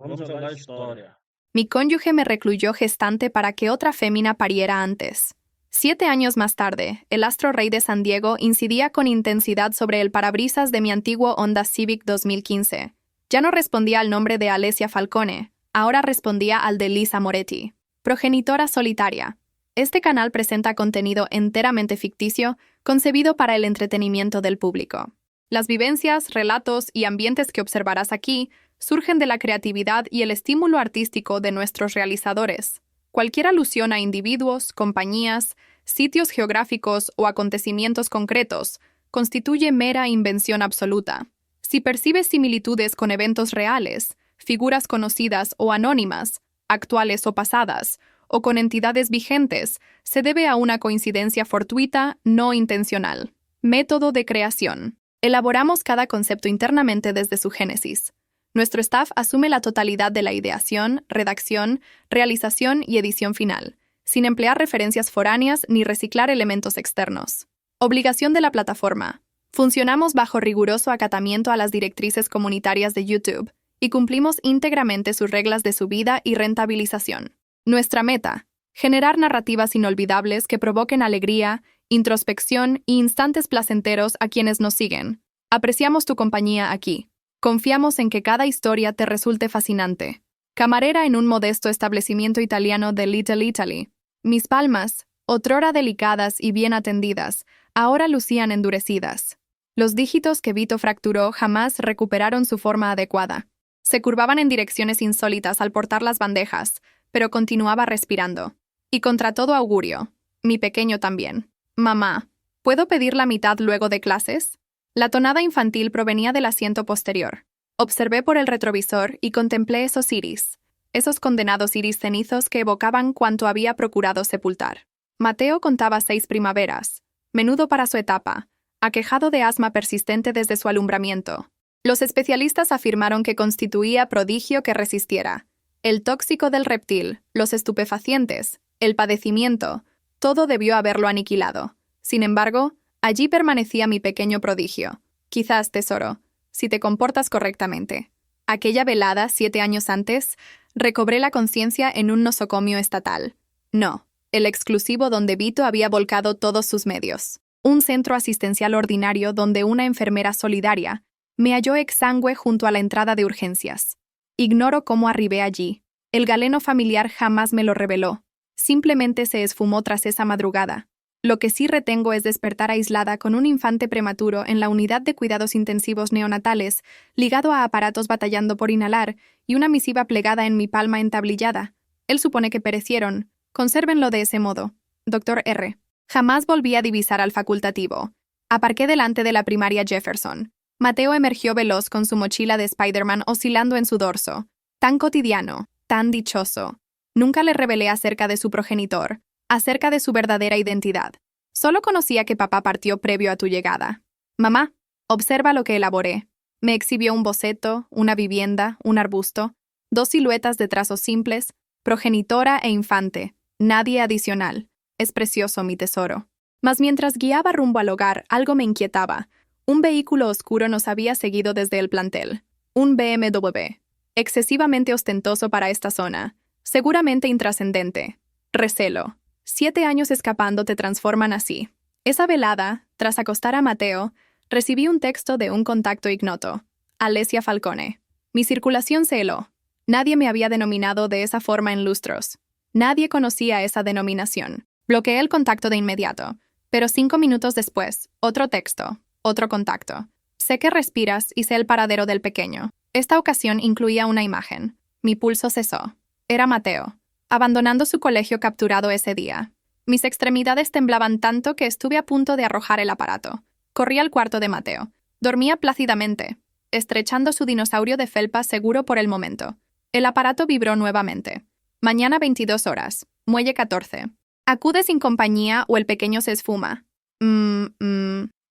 Vamos a hablar historia. Mi cónyuge me recluyó gestante para que otra fémina pariera antes. 7 años más tarde, el astro rey de San Diego incidía con intensidad sobre el parabrisas de mi antiguo Honda Civic 2015. Ya no respondía al nombre de Alessia Falcone, ahora respondía al de Lisa Moretti. Progenitora solitaria. Este canal presenta contenido enteramente ficticio, concebido para el entretenimiento del público. Las vivencias, relatos y ambientes que observarás aquí surgen de la creatividad y el estímulo artístico de nuestros realizadores. Cualquier alusión a individuos, compañías, sitios geográficos o acontecimientos concretos constituye mera invención absoluta. Si percibes similitudes con eventos reales, figuras conocidas o anónimas, actuales o pasadas, o con entidades vigentes, se debe a una coincidencia fortuita, no intencional. Método de creación. Elaboramos cada concepto internamente desde su génesis. Nuestro staff asume la totalidad de la ideación, redacción, realización y edición final, sin emplear referencias foráneas ni reciclar elementos externos. Obligación de la plataforma. Funcionamos bajo riguroso acatamiento a las directrices comunitarias de YouTube y cumplimos íntegramente sus reglas de subida y rentabilización. Nuestra meta: generar narrativas inolvidables que provoquen alegría, introspección y instantes placenteros a quienes nos siguen. Apreciamos tu compañía aquí. Confiamos en que cada historia te resulte fascinante. Camarera en un modesto establecimiento italiano de Little Italy. Mis palmas, otrora delicadas y bien atendidas, ahora lucían endurecidas. Los dígitos que Vito fracturó jamás recuperaron su forma adecuada. Se curvaban en direcciones insólitas al portar las bandejas, pero continuaba respirando. Y contra todo augurio, mi pequeño también. Mamá, ¿puedo pedir la mitad luego de clases? La tonada infantil provenía del asiento posterior. Observé por el retrovisor y contemplé esos iris, esos condenados iris cenizos que evocaban cuanto había procurado sepultar. Mateo contaba 6 primaveras, menudo para su etapa, aquejado de asma persistente desde su alumbramiento. Los especialistas afirmaron que constituía prodigio que resistiera. El tóxico del reptil, los estupefacientes, el padecimiento, todo debió haberlo aniquilado. Sin embargo, allí permanecía mi pequeño prodigio. Quizás, tesoro, si te comportas correctamente. Aquella velada, 7 años antes, recobré la conciencia en un nosocomio estatal. No, el exclusivo donde Vito había volcado todos sus medios. Un centro asistencial ordinario donde una enfermera solidaria me halló exangüe junto a la entrada de urgencias. Ignoro cómo arribé allí. El galeno familiar jamás me lo reveló. Simplemente se esfumó tras esa madrugada. Lo que sí retengo es despertar aislada con un infante prematuro en la unidad de cuidados intensivos neonatales, ligado a aparatos batallando por inhalar, y una misiva plegada en mi palma entablillada. Él supone que perecieron. Consérvenlo de ese modo. Dr. R. Jamás volví a divisar al facultativo. Aparqué delante de la primaria Jefferson. Mateo emergió veloz con su mochila de Spider-Man oscilando en su dorso. Tan cotidiano, tan dichoso. Nunca le revelé acerca de su progenitor, acerca de su verdadera identidad. Solo conocía que papá partió previo a tu llegada. Mamá, observa lo que elaboré. Me exhibió un boceto, una vivienda, un arbusto, 2 siluetas de trazos simples, progenitora e infante, nadie adicional. Es precioso, mi tesoro. Mas mientras guiaba rumbo al hogar, algo me inquietaba. Un vehículo oscuro nos había seguido desde el plantel. Un BMW. Excesivamente ostentoso para esta zona. Seguramente intrascendente. Recelo. 7 años escapando te transforman así. Esa velada, tras acostar a Mateo, recibí un texto de un contacto ignoto. Alessia Falcone. Mi circulación se heló. Nadie me había denominado de esa forma en lustros. Nadie conocía esa denominación. Bloqueé el contacto de inmediato. Pero 5 minutos después, otro texto, otro contacto. Sé que respiras y sé el paradero del pequeño. Esta ocasión incluía una imagen. Mi pulso cesó. Era Mateo, abandonando su colegio capturado ese día. Mis extremidades temblaban tanto que estuve a punto de arrojar el aparato. Corrí al cuarto de Mateo. Dormía plácidamente, estrechando su dinosaurio de felpa seguro por el momento. El aparato vibró nuevamente. Mañana 22 horas. Muelle 14. Acude sin compañía o el pequeño se esfuma.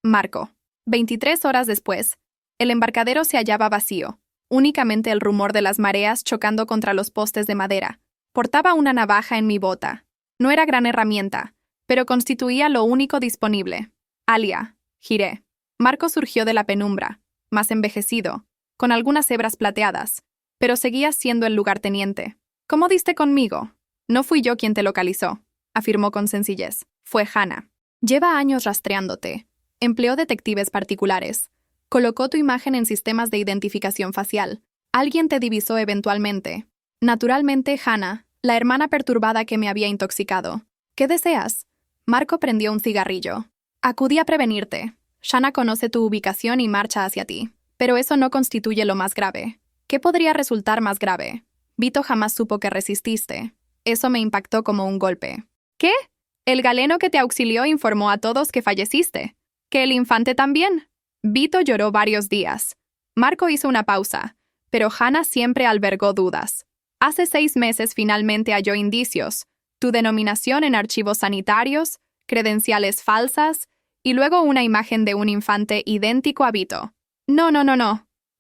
Marco. 23 horas después. El embarcadero se hallaba vacío. Únicamente el rumor de las mareas chocando contra los postes de madera. Portaba una navaja en mi bota. No era gran herramienta, pero constituía lo único disponible. Alia. Giré. Marco surgió de la penumbra, más envejecido, con algunas hebras plateadas. pero seguías siendo el lugarteniente. ¿Cómo diste conmigo? No fui yo quien te localizó, afirmó con sencillez. Fue Hannah. Lleva años rastreándote. Empleó detectives particulares. Colocó tu imagen en sistemas de identificación facial. Alguien te divisó eventualmente. Naturalmente, Hannah, la hermana perturbada que me había intoxicado. ¿Qué deseas? Marco prendió un cigarrillo. Acudí a prevenirte. Shanna conoce tu ubicación y marcha hacia ti. Pero eso no constituye lo más grave. ¿Qué podría resultar más grave? Vito jamás supo que resististe. Eso me impactó como un golpe. ¿Qué? El galeno que te auxilió informó a todos que falleciste. ¿Que el infante también? Vito lloró varios días. Marco hizo una pausa, pero Hannah siempre albergó dudas. Hace 6 meses finalmente halló indicios. Tu denominación en archivos sanitarios, credenciales falsas, y luego una imagen de un infante idéntico a Vito. No.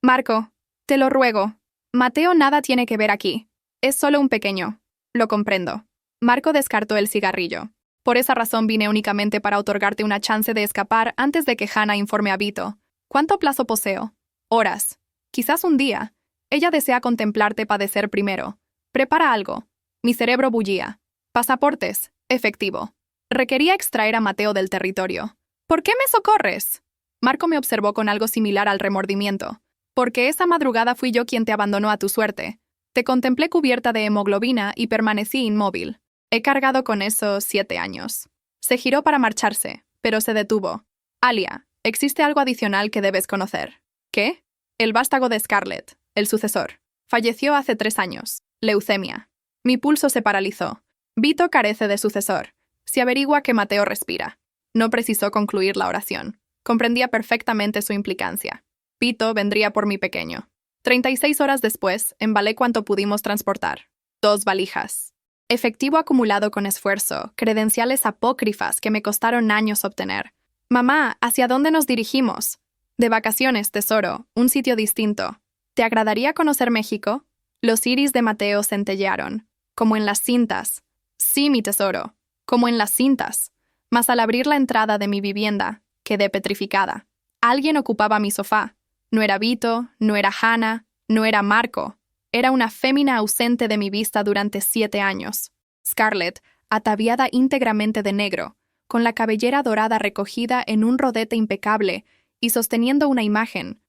Marco, te lo ruego. Mateo nada tiene que ver aquí. Es solo un pequeño. Lo comprendo. Marco descartó el cigarrillo. Por esa razón vine únicamente para otorgarte una chance de escapar antes de que Hannah informe a Vito. ¿Cuánto plazo poseo? Horas. Quizás un día. Ella desea contemplarte padecer primero. Prepara algo. Mi cerebro bullía. Pasaportes. Efectivo. Requería extraer a Mateo del territorio. ¿Por qué me socorres? Marco me observó con algo similar al remordimiento. Porque esa madrugada fui yo quien te abandonó a tu suerte. Te contemplé cubierta de hemoglobina y permanecí inmóvil. He cargado con eso 7 años. Se giró para marcharse, pero se detuvo. Alia, existe algo adicional que debes conocer. ¿Qué? El vástago de Scarlett, el sucesor. Falleció hace 3 años. Leucemia. Mi pulso se paralizó. Vito carece de sucesor. Se averigua que Mateo respira. No precisó concluir la oración. Comprendía perfectamente su implicancia. Vito vendría por mi pequeño. 36 horas después, embalé cuanto pudimos transportar. 2 valijas. Efectivo acumulado con esfuerzo, credenciales apócrifas que me costaron años obtener. Mamá, ¿hacia dónde nos dirigimos? De vacaciones, tesoro, un sitio distinto. ¿Te agradaría conocer México? Los iris de Mateo centellearon, como en las cintas. Sí, mi tesoro, como en las cintas. Mas al abrir la entrada de mi vivienda, quedé petrificada. Alguien ocupaba mi sofá. No era Vito, no era Hannah, no era Marco. Era una fémina ausente de mi vista durante 7 años. Scarlett, ataviada íntegramente de negro, con la cabellera dorada recogida en un rodete impecable y sosteniendo una imagen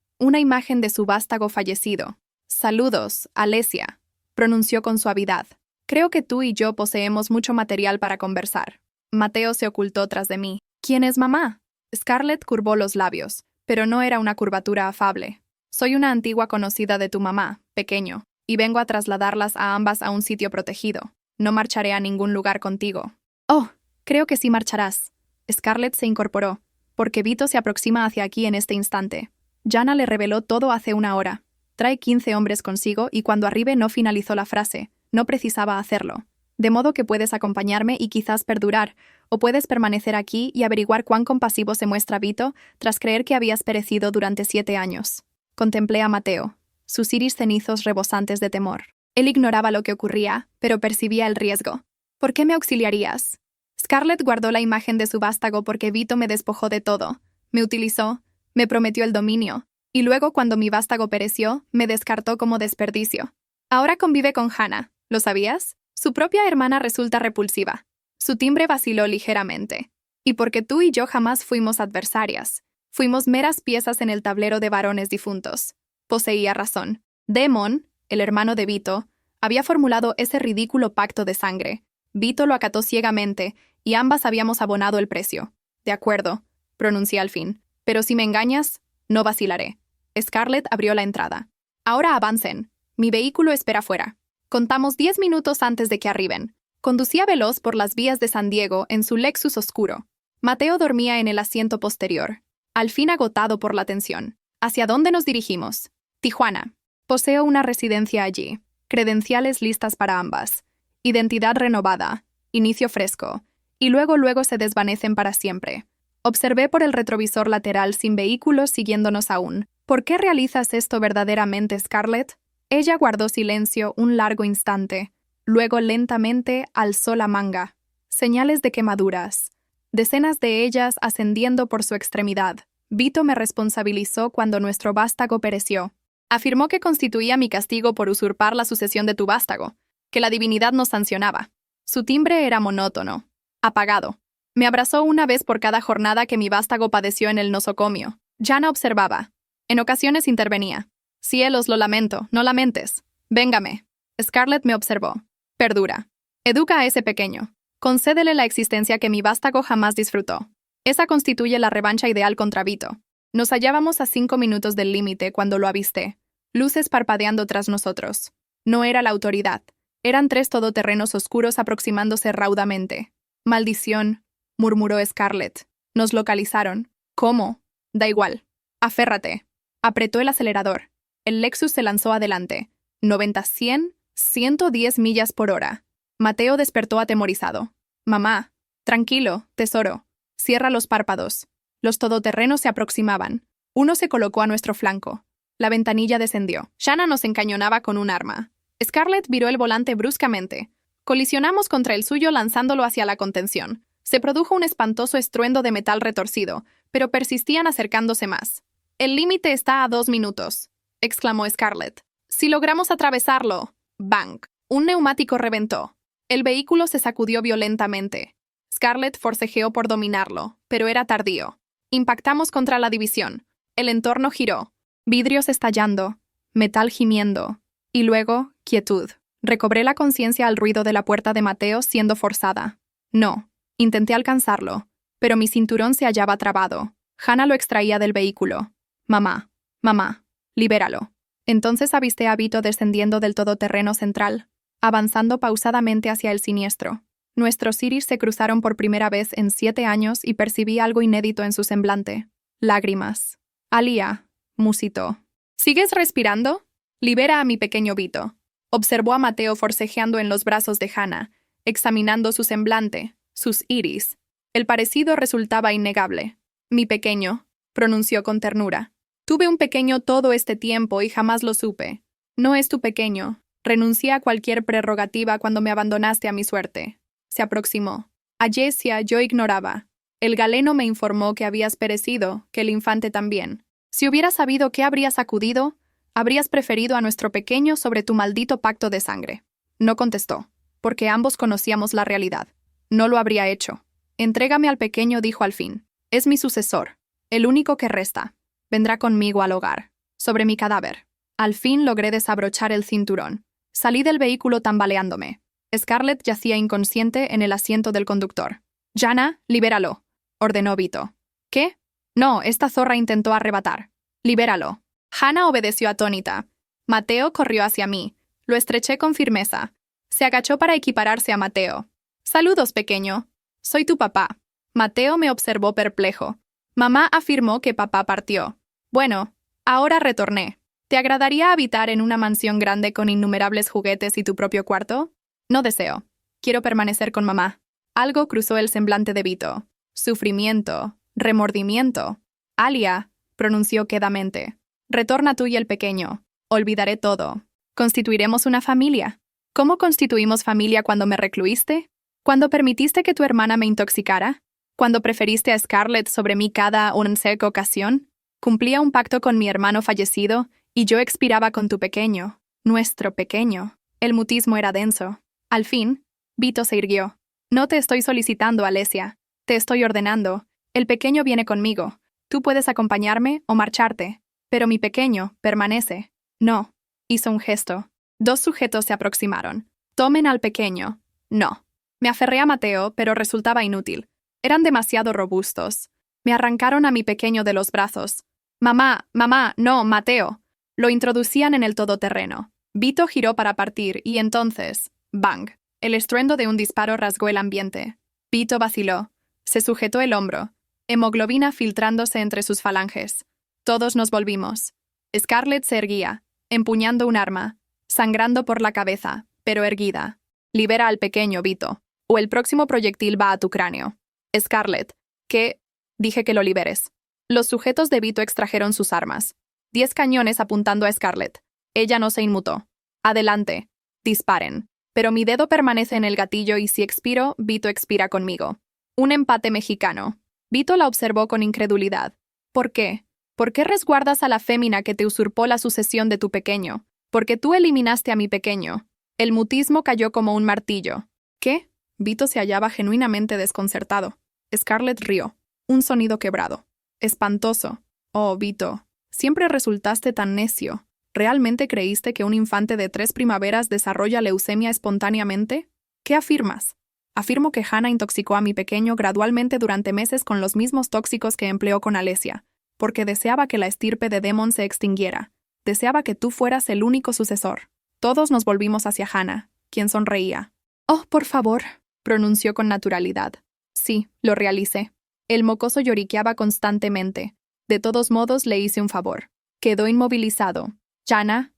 de su vástago fallecido. Saludos, Alesia, pronunció con suavidad. Creo que tú y yo poseemos mucho material para conversar. Mateo se ocultó tras de mí. ¿Quién es mamá? Scarlett curvó los labios, pero no era una curvatura afable. Soy una antigua conocida de tu mamá, pequeño, y vengo a trasladarlas a ambas a un sitio protegido. No marcharé a ningún lugar contigo. Oh, creo que sí marcharás. Scarlett se incorporó, porque Vito se aproxima hacia aquí en este instante. Jana le reveló todo hace 1 hora. Trae 15 hombres consigo y cuando arribe no finalizó la frase. No precisaba hacerlo. De modo que puedes acompañarme y quizás perdurar, o puedes permanecer aquí y averiguar cuán compasivo se muestra Vito tras creer que habías perecido durante 7 años. Contemplé a Mateo, sus iris cenizos rebosantes de temor. Él ignoraba lo que ocurría, pero percibía el riesgo. ¿Por qué me auxiliarías? Scarlett guardó la imagen de su vástago porque Vito me despojó de todo. Me utilizó, me prometió el dominio, y luego cuando mi vástago pereció, me descartó como desperdicio. Ahora convive con Hannah, ¿lo sabías? Su propia hermana resulta repulsiva. Su timbre vaciló ligeramente. Y porque tú y yo jamás fuimos adversarias. Fuimos meras piezas en el tablero de varones difuntos. Poseía razón. Demon, el hermano de Vito, había formulado ese ridículo pacto de sangre. Vito lo acató ciegamente, y ambas habíamos abonado el precio. De acuerdo, pronuncié al fin. Pero si me engañas, no vacilaré. Scarlett abrió la entrada. Ahora avancen. Mi vehículo espera fuera. Contamos 10 minutos antes de que arriben. Conducía veloz por las vías de San Diego en su Lexus oscuro. Mateo dormía en el asiento posterior, al fin agotado por la tensión. ¿Hacia dónde nos dirigimos? Tijuana. Poseo una residencia allí. Credenciales listas para ambas. Identidad renovada. Inicio fresco. Y luego se desvanecen para siempre. Observé por el retrovisor lateral sin vehículos siguiéndonos aún. ¿Por qué realizas esto verdaderamente, Scarlett? Ella guardó silencio un largo instante. Luego lentamente alzó la manga. Señales de quemaduras. Decenas de ellas ascendiendo por su extremidad. Vito me responsabilizó cuando nuestro vástago pereció. Afirmó que constituía mi castigo por usurpar la sucesión de tu vástago, que la divinidad nos sancionaba. Su timbre era monótono, apagado. Me abrazó una vez por cada jornada que mi vástago padeció en el nosocomio. Jana observaba. En ocasiones intervenía. Cielos, lo lamento, no lamentes. Véngame. Scarlett me observó. Perdura. Educa a ese pequeño. Concédele la existencia que mi vástago jamás disfrutó. Esa constituye la revancha ideal contra Vito. Nos hallábamos a 5 minutos del límite cuando lo avisté. Luces parpadeando tras nosotros. No era la autoridad. Eran 3 todoterrenos oscuros aproximándose raudamente. Maldición, murmuró Scarlett. Nos localizaron. ¿Cómo? Da igual. Aférrate. Apretó el acelerador. El Lexus se lanzó adelante. 90, 100, 110 millas por hora. Mateo despertó atemorizado. Mamá. Tranquilo, tesoro. Cierra los párpados. Los todoterrenos se aproximaban. Uno se colocó a nuestro flanco. La ventanilla descendió. Jana nos encañonaba con un arma. Scarlett viró el volante bruscamente. Colisionamos contra el suyo lanzándolo hacia la contención. Se produjo un espantoso estruendo de metal retorcido, pero persistían acercándose más. «El límite está a 2 minutos», exclamó Scarlett. «Si logramos atravesarlo». Bang. Un neumático reventó. El vehículo se sacudió violentamente. Scarlett forcejeó por dominarlo, pero era tardío. Impactamos contra la división. El entorno giró. Vidrios estallando. Metal gimiendo. Y luego, quietud. Recobré la conciencia al ruido de la puerta de Mateo siendo forzada. No. Intenté alcanzarlo, pero mi cinturón se hallaba trabado. Jana lo extraía del vehículo. «Mamá, mamá, libéralo». Entonces avisté a Vito descendiendo del todoterreno central, avanzando pausadamente hacia el siniestro. Nuestros iris se cruzaron por primera vez en 7 años y percibí algo inédito en su semblante. Lágrimas. «Alia», musitó. «¿Sigues respirando? Libera a mi pequeño Vito». Observó a Mateo forcejeando en los brazos de Jana, examinando su semblante, sus iris. El parecido resultaba innegable. «Mi pequeño», pronunció con ternura. «Tuve un pequeño todo este tiempo y jamás lo supe. No es tu pequeño. Renuncié a cualquier prerrogativa cuando me abandonaste a mi suerte». Se aproximó. A Jessia yo ignoraba. El galeno me informó que habías perecido, que el infante también. Si hubieras sabido qué habrías acudido, habrías preferido a nuestro pequeño sobre tu maldito pacto de sangre. No contestó, porque ambos conocíamos la realidad. No lo habría hecho. «Entrégame al pequeño», dijo al fin. «Es mi sucesor, el único que resta. Vendrá conmigo al hogar, sobre mi cadáver». Al fin logré desabrochar el cinturón. Salí del vehículo tambaleándome. Scarlett yacía inconsciente en el asiento del conductor. «Jana, libéralo», ordenó Vito. «¿Qué? No, esta zorra intentó arrebatar». «Libéralo». Jana obedeció atónita. Mateo corrió hacia mí. Lo estreché con firmeza. Se agachó para equipararse a Mateo. «Saludos, pequeño. Soy tu papá». Mateo me observó perplejo. Mamá afirmó que papá partió. «Bueno, ahora retorné. ¿Te agradaría habitar en una mansión grande con innumerables juguetes y tu propio cuarto?» «No deseo. Quiero permanecer con mamá». Algo cruzó el semblante de Vito. Sufrimiento, remordimiento. «Alia», pronunció quedamente. «Retorna tú y el pequeño. Olvidaré todo. Constituiremos una familia». «¿Cómo constituimos familia cuando me recluiste? ¿Cuando permitiste que tu hermana me intoxicara? ¿Cuando preferiste a Scarlett sobre mí cada seca ocasión? Cumplía un pacto con mi hermano fallecido y yo expiraba con tu pequeño, nuestro pequeño». El mutismo era denso. Al fin, Vito se irguió. «No te estoy solicitando, Alesia. Te estoy ordenando. El pequeño viene conmigo. Tú puedes acompañarme o marcharte. Pero mi pequeño permanece». «No». Hizo un gesto. 2 sujetos se aproximaron. «Tomen al pequeño». «No». Me aferré a Mateo, pero resultaba inútil. Eran demasiado robustos. Me arrancaron a mi pequeño de los brazos. «Mamá, mamá, no, Mateo». Lo introducían en el todoterreno. Vito giró para partir y entonces, ¡bang! El estruendo de un disparo rasgó el ambiente. Vito vaciló. Se sujetó el hombro. Hemoglobina filtrándose entre sus falanges. Todos nos volvimos. Scarlett se erguía, empuñando un arma, sangrando por la cabeza, pero erguida. «Libera al pequeño, Vito, o el próximo proyectil va a tu cráneo». «Scarlett, ¿qué?» «Dije que lo liberes». Los sujetos de Vito extrajeron sus armas. 10 cañones apuntando a Scarlett. Ella no se inmutó. «Adelante. Disparen». Pero mi dedo permanece en el gatillo y si expiro, Vito expira conmigo. Un empate mexicano. Vito la observó con incredulidad. «¿Por qué? ¿Por qué resguardas a la fémina que te usurpó la sucesión de tu pequeño? Porque tú eliminaste a mi pequeño. El mutismo cayó como un martillo. ¿Qué? Vito se hallaba genuinamente desconcertado. Scarlett rió. Un sonido quebrado. Espantoso. Oh, Vito, siempre resultaste tan necio. ¿Realmente creíste que un infante de 3 primaveras desarrolla leucemia espontáneamente? ¿Qué afirmas? Afirmo que Hannah intoxicó a mi pequeño gradualmente durante meses con los mismos tóxicos que empleó con Alesia, porque deseaba que la estirpe de Demon se extinguiera. Deseaba que tú fueras el único sucesor. Todos nos volvimos hacia Hannah, quien sonreía. Oh, por favor, pronunció con naturalidad. Sí, lo realicé. El mocoso lloriqueaba constantemente. De todos modos, le hice un favor. Quedó inmovilizado. Jana,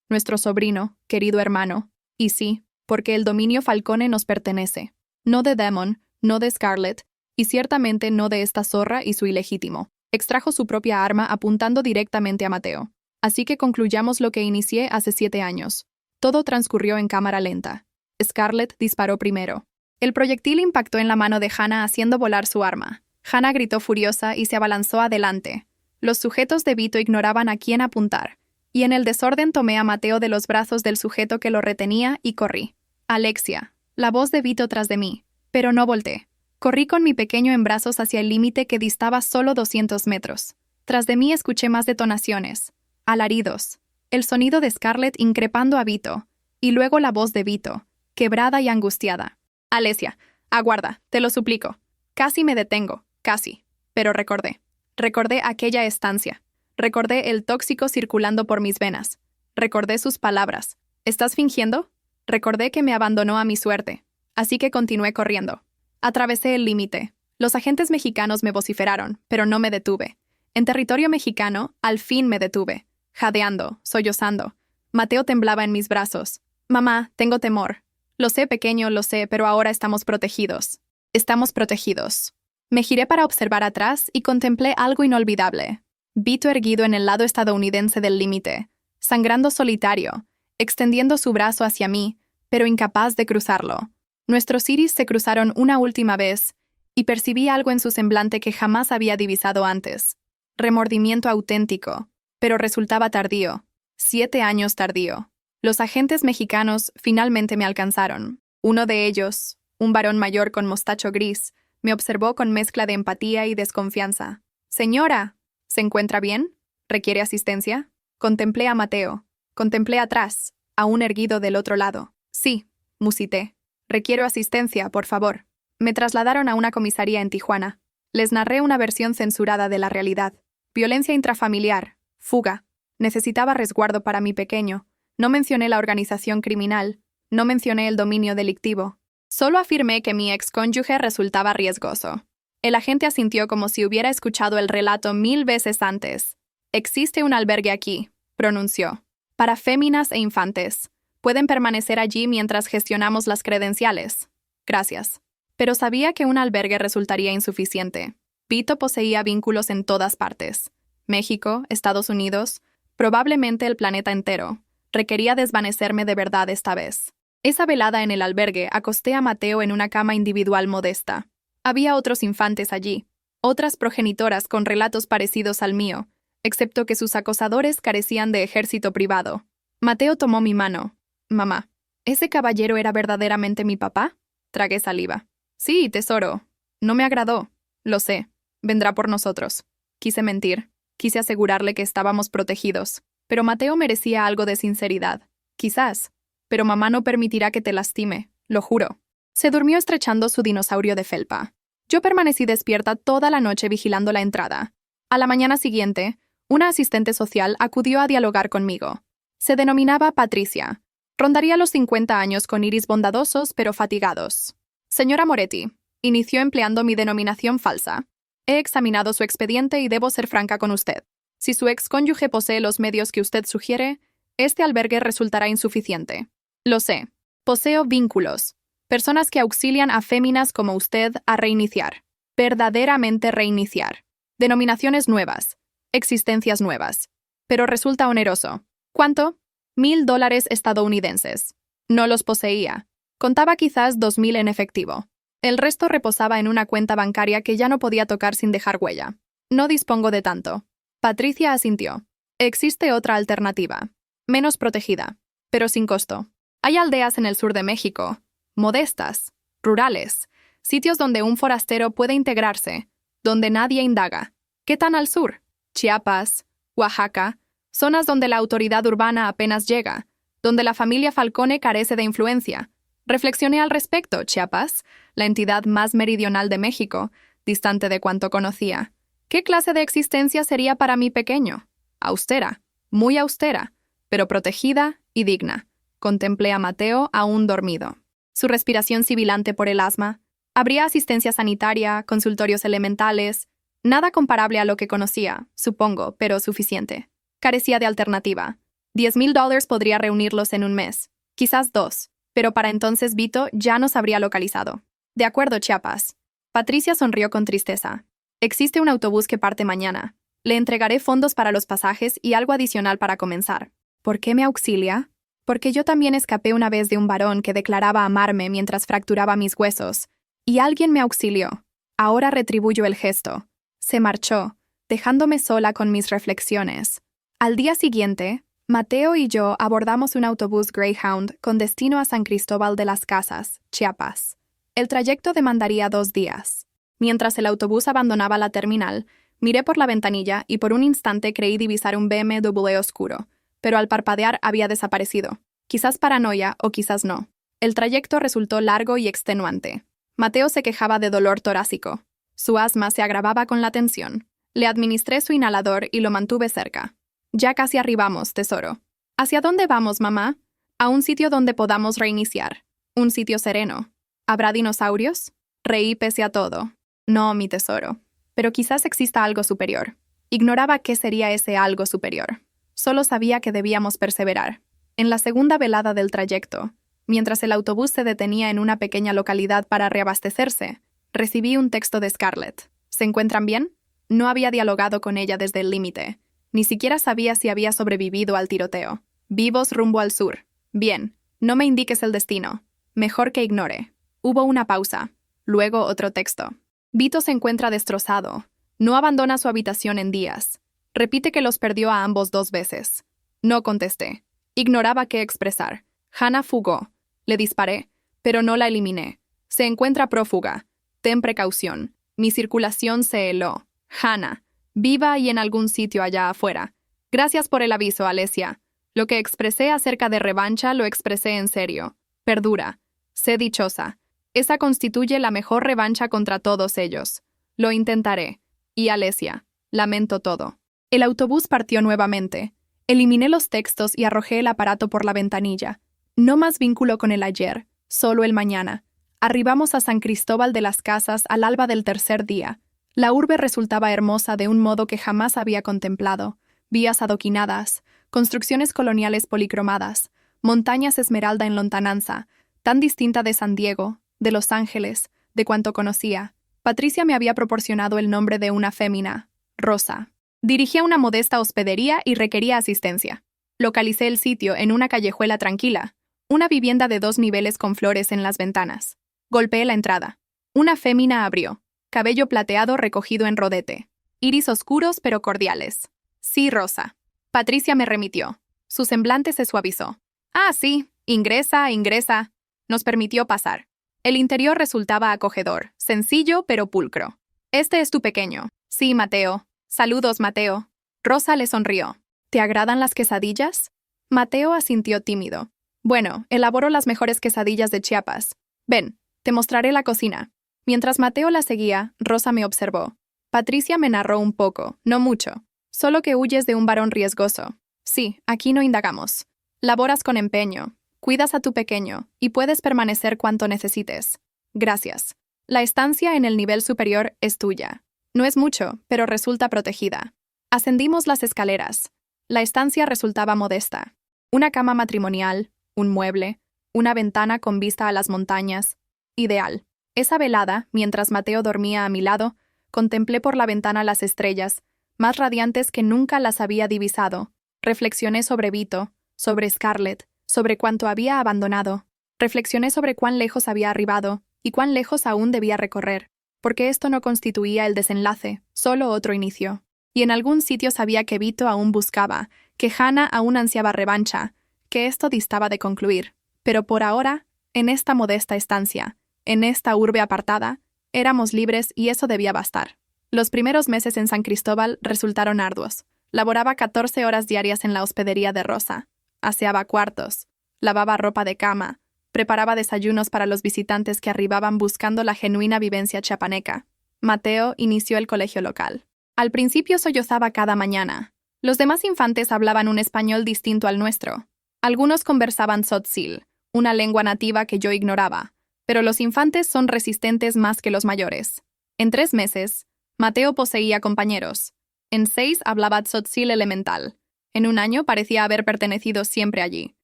nuestro sobrino, querido hermano. Y sí, porque el dominio Falcone nos pertenece. No de Demon, no de Scarlett, y ciertamente no de esta zorra y su ilegítimo. Extrajo su propia arma apuntando directamente a Mateo. Así que concluyamos lo que inicié hace 7 años. Todo transcurrió en cámara lenta. Scarlett disparó primero. El proyectil impactó en la mano de Hannah haciendo volar su arma. Hannah gritó furiosa y se abalanzó adelante. Los sujetos de Vito ignoraban a quién apuntar, y en el desorden tomé a Mateo de los brazos del sujeto que lo retenía y corrí. Alexia, la voz de Vito tras de mí, pero no volteé. Corrí con mi pequeño en brazos hacia el límite que distaba solo 200 metros. Tras de mí escuché más detonaciones, alaridos, el sonido de Scarlett increpando a Vito, y luego la voz de Vito, quebrada y angustiada. Alesia, aguarda, te lo suplico. Casi me detengo, casi. Pero recordé. Recordé aquella estancia. Recordé el tóxico circulando por mis venas. Recordé sus palabras. ¿Estás fingiendo? Recordé que me abandonó a mi suerte. Así que continué corriendo. Atravesé el límite. Los agentes mexicanos me vociferaron, pero no me detuve. En territorio mexicano, al fin me detuve. Jadeando, sollozando. Mateo temblaba en mis brazos. Mamá, tengo temor. Lo sé, pequeño, lo sé, pero ahora estamos protegidos. Estamos protegidos. Me giré para observar atrás y contemplé algo inolvidable. Vito erguido en el lado estadounidense del límite, sangrando solitario, extendiendo su brazo hacia mí, pero incapaz de cruzarlo. Nuestros iris se cruzaron una última vez, y percibí algo en su semblante que jamás había divisado antes. Remordimiento auténtico, pero resultaba tardío. 7 años tardío. Los agentes mexicanos finalmente me alcanzaron. Uno de ellos, un varón mayor con mostacho gris, me observó con mezcla de empatía y desconfianza. «Señora, ¿se encuentra bien? ¿Requiere asistencia?» Contemplé a Mateo. Contemplé atrás, aún erguido del otro lado. «Sí», musité. «Requiero asistencia, por favor». Me trasladaron a una comisaría en Tijuana. Les narré una versión censurada de la realidad. Violencia intrafamiliar. Fuga. Necesitaba resguardo para mi pequeño. No mencioné la organización criminal. No mencioné el dominio delictivo. Solo afirmé que mi excónyuge resultaba riesgoso. El agente asintió como si hubiera escuchado el relato 1000 veces antes. «Existe un albergue aquí», pronunció. «Para féminas e infantes. Pueden permanecer allí mientras gestionamos las credenciales. Gracias». Pero sabía que un albergue resultaría insuficiente. Vito poseía vínculos en todas partes. México, Estados Unidos, probablemente el planeta entero. Requería desvanecerme de verdad esta vez. Esa velada en el albergue acosté a Mateo en una cama individual modesta. Había otros infantes allí, otras progenitoras con relatos parecidos al mío, excepto que sus acosadores carecían de ejército privado. Mateo tomó mi mano. «Mamá, ¿ese caballero era verdaderamente mi papá?» Tragué saliva. «Sí, tesoro. No me agradó. Lo sé. Vendrá por nosotros». Quise mentir. Quise asegurarle que estábamos protegidos. Pero Mateo merecía algo de sinceridad. Quizás. Pero mamá no permitirá que te lastime, lo juro. Se durmió estrechando su dinosaurio de felpa. Yo permanecí despierta toda la noche vigilando la entrada. A la mañana siguiente, una asistente social acudió a dialogar conmigo. Se denominaba Patricia. Rondaría los 50 años con iris bondadosos pero fatigados. «Señora Moretti», inició empleando mi denominación falsa. «He examinado su expediente y debo ser franca con usted. Si su excónyuge posee los medios que usted sugiere, este albergue resultará insuficiente. Lo sé. Poseo vínculos. Personas que auxilian a féminas como usted a reiniciar. Verdaderamente reiniciar. Denominaciones nuevas. Existencias nuevas. Pero resulta oneroso. ¿Cuánto? $1000 estadounidenses. No los poseía. Contaba quizás 2000 en efectivo. El resto reposaba en una cuenta bancaria que ya no podía tocar sin dejar huella. No dispongo de tanto. Patricia asintió. Existe otra alternativa, menos protegida, pero sin costo. Hay aldeas en el sur de México, modestas, rurales, sitios donde un forastero puede integrarse, donde nadie indaga. ¿Qué tan al sur? Chiapas, Oaxaca, zonas donde la autoridad urbana apenas llega, donde la familia Falcone carece de influencia. Reflexioné al respecto, Chiapas, la entidad más meridional de México, distante de cuanto conocía. ¿Qué clase de existencia sería para mi pequeño? Austera, muy austera, pero protegida y digna. Contemplé a Mateo aún dormido. Su respiración sibilante por el asma. Habría asistencia sanitaria, consultorios elementales. Nada comparable a lo que conocía, supongo, pero suficiente. Carecía de alternativa. $10,000 podría reunirlos en un mes, quizás 2, pero para entonces Vito ya nos habría localizado. De acuerdo, Chiapas. Patricia sonrió con tristeza. Existe un autobús que parte mañana. Le entregaré fondos para los pasajes y algo adicional para comenzar. ¿Por qué me auxilia? Porque yo también escapé una vez de un varón que declaraba amarme mientras fracturaba mis huesos, y alguien me auxilió. Ahora retribuyo el gesto. Se marchó, dejándome sola con mis reflexiones. Al día siguiente, Mateo y yo abordamos un autobús Greyhound con destino a San Cristóbal de las Casas, Chiapas. El trayecto demandaría 2 días. Mientras el autobús abandonaba la terminal, miré por la ventanilla y por un instante creí divisar un BMW oscuro, pero al parpadear había desaparecido. Quizás paranoia o quizás no. El trayecto resultó largo y extenuante. Mateo se quejaba de dolor torácico. Su asma se agravaba con la tensión. Le administré su inhalador y lo mantuve cerca. Ya casi arribamos, tesoro. ¿Hacia dónde vamos, mamá? A un sitio donde podamos reiniciar. Un sitio sereno. ¿Habrá dinosaurios? Reí pese a todo. No, mi tesoro. Pero quizás exista algo superior. Ignoraba qué sería ese algo superior. Solo sabía que debíamos perseverar. En la segunda velada del trayecto, mientras el autobús se detenía en una pequeña localidad para reabastecerse, recibí un texto de Scarlett. ¿Se encuentran bien? No había dialogado con ella desde el límite. Ni siquiera sabía si había sobrevivido al tiroteo. Vivos rumbo al sur. Bien, no me indiques el destino. Mejor que ignore. Hubo una pausa. Luego otro texto. Vito se encuentra destrozado. No abandona su habitación en días. Repite que los perdió a ambos 2 veces. No contesté. Ignoraba qué expresar. Hannah fugó. Le disparé, pero no la eliminé. Se encuentra prófuga. Ten precaución. Mi circulación se heló. Hannah, viva y en algún sitio allá afuera. Gracias por el aviso, Alesia. Lo que expresé acerca de revancha lo expresé en serio. Perdura. Sé dichosa. Esa constituye la mejor revancha contra todos ellos. Lo intentaré. Y Alesia, lamento todo. El autobús partió nuevamente. Eliminé los textos y arrojé el aparato por la ventanilla. No más vínculo con el ayer, solo el mañana. Arribamos a San Cristóbal de las Casas al alba del tercer día. La urbe resultaba hermosa de un modo que jamás había contemplado. Vías adoquinadas, construcciones coloniales policromadas, montañas esmeralda en lontananza, tan distinta de San Diego, de Los Ángeles, de cuanto conocía. Patricia me había proporcionado el nombre de una fémina, Rosa. Dirigía una modesta hospedería y requería asistencia. Localicé el sitio en una callejuela tranquila, una vivienda de 2 niveles con flores en las ventanas. Golpeé la entrada. Una fémina abrió. Cabello plateado recogido en rodete. Iris oscuros pero cordiales. Sí, Rosa. Patricia me remitió. Su semblante se suavizó. Ah, sí. Ingresa, ingresa. Nos permitió pasar. El interior resultaba acogedor, sencillo pero pulcro. Este es tu pequeño. Sí, Mateo. Saludos, Mateo. Rosa le sonrió. ¿Te agradan las quesadillas? Mateo asintió tímido. Bueno, elaboro las mejores quesadillas de Chiapas. Ven, te mostraré la cocina. Mientras Mateo la seguía, Rosa me observó. Patricia me narró un poco, no mucho. Solo que huyes de un varón riesgoso. Sí, aquí no indagamos. Laboras con empeño, cuidas a tu pequeño, y puedes permanecer cuanto necesites. Gracias. La estancia en el nivel superior es tuya. No es mucho, pero resulta protegida. Ascendimos las escaleras. La estancia resultaba modesta. Una cama matrimonial, un mueble, una ventana con vista a las montañas. Ideal. Esa velada, mientras Mateo dormía a mi lado, contemplé por la ventana las estrellas, más radiantes que nunca las había divisado. Reflexioné sobre Vito, sobre Scarlett, sobre cuánto había abandonado. Reflexioné sobre cuán lejos había arribado y cuán lejos aún debía recorrer, porque esto no constituía el desenlace, solo otro inicio. y en algún sitio sabía que Vito aún buscaba, que Hannah aún ansiaba revancha, que esto distaba de concluir. Pero por ahora, en esta modesta estancia, en esta urbe apartada, éramos libres y eso debía bastar. Los primeros meses en San Cristóbal resultaron arduos. Laboraba 14 horas diarias en la hospedería de Rosa. Aseaba cuartos, lavaba ropa de cama, preparaba desayunos para los visitantes que arribaban buscando la genuina vivencia chiapaneca. Mateo inició el colegio local. Al principio sollozaba cada mañana. Los demás infantes hablaban un español distinto al nuestro. Algunos conversaban tzotzil, una lengua nativa que yo ignoraba, pero los infantes son resistentes más que los mayores. En 3 meses, Mateo poseía compañeros. En 6 hablaba tzotzil elemental. En 1 año parecía haber pertenecido siempre allí.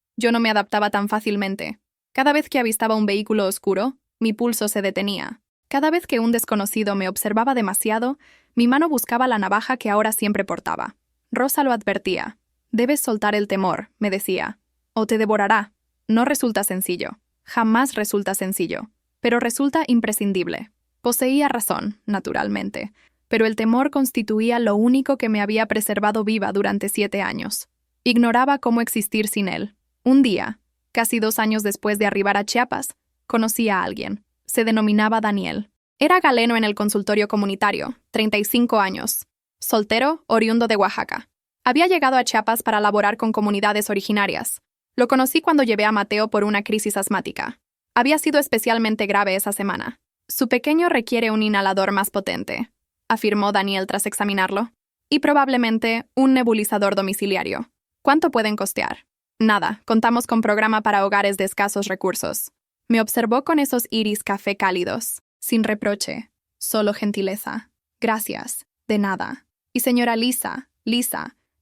Yo no me adaptaba tan fácilmente. Cada vez que avistaba un vehículo oscuro, mi pulso se detenía. Cada vez que un desconocido me observaba demasiado, mi mano buscaba la navaja que ahora siempre portaba. Rosa lo advertía. «Debes soltar el temor», me decía, «o te devorará». No resulta sencillo. Jamás resulta sencillo. Pero resulta imprescindible. Poseía razón, naturalmente, pero el temor constituía lo único que me había preservado viva durante 7 años. Ignoraba cómo existir sin él. Un día, casi 2 años después de arribar a Chiapas, conocí a alguien. Se denominaba Daniel. Era galeno en el consultorio comunitario, 35 años. Soltero, oriundo de Oaxaca. Había llegado a Chiapas para laborar con comunidades originarias. Lo conocí cuando llevé a Mateo por una crisis asmática. Había sido especialmente grave esa semana. «Su pequeño requiere un inhalador más potente», afirmó Daniel tras examinarlo. «Y probablemente un nebulizador domiciliario. ¿Cuánto pueden costear?» «Nada, contamos con programa para hogares de escasos recursos». Me observó con esos iris café cálidos, sin reproche, solo gentileza. «Gracias, de nada. Y señora Lisa,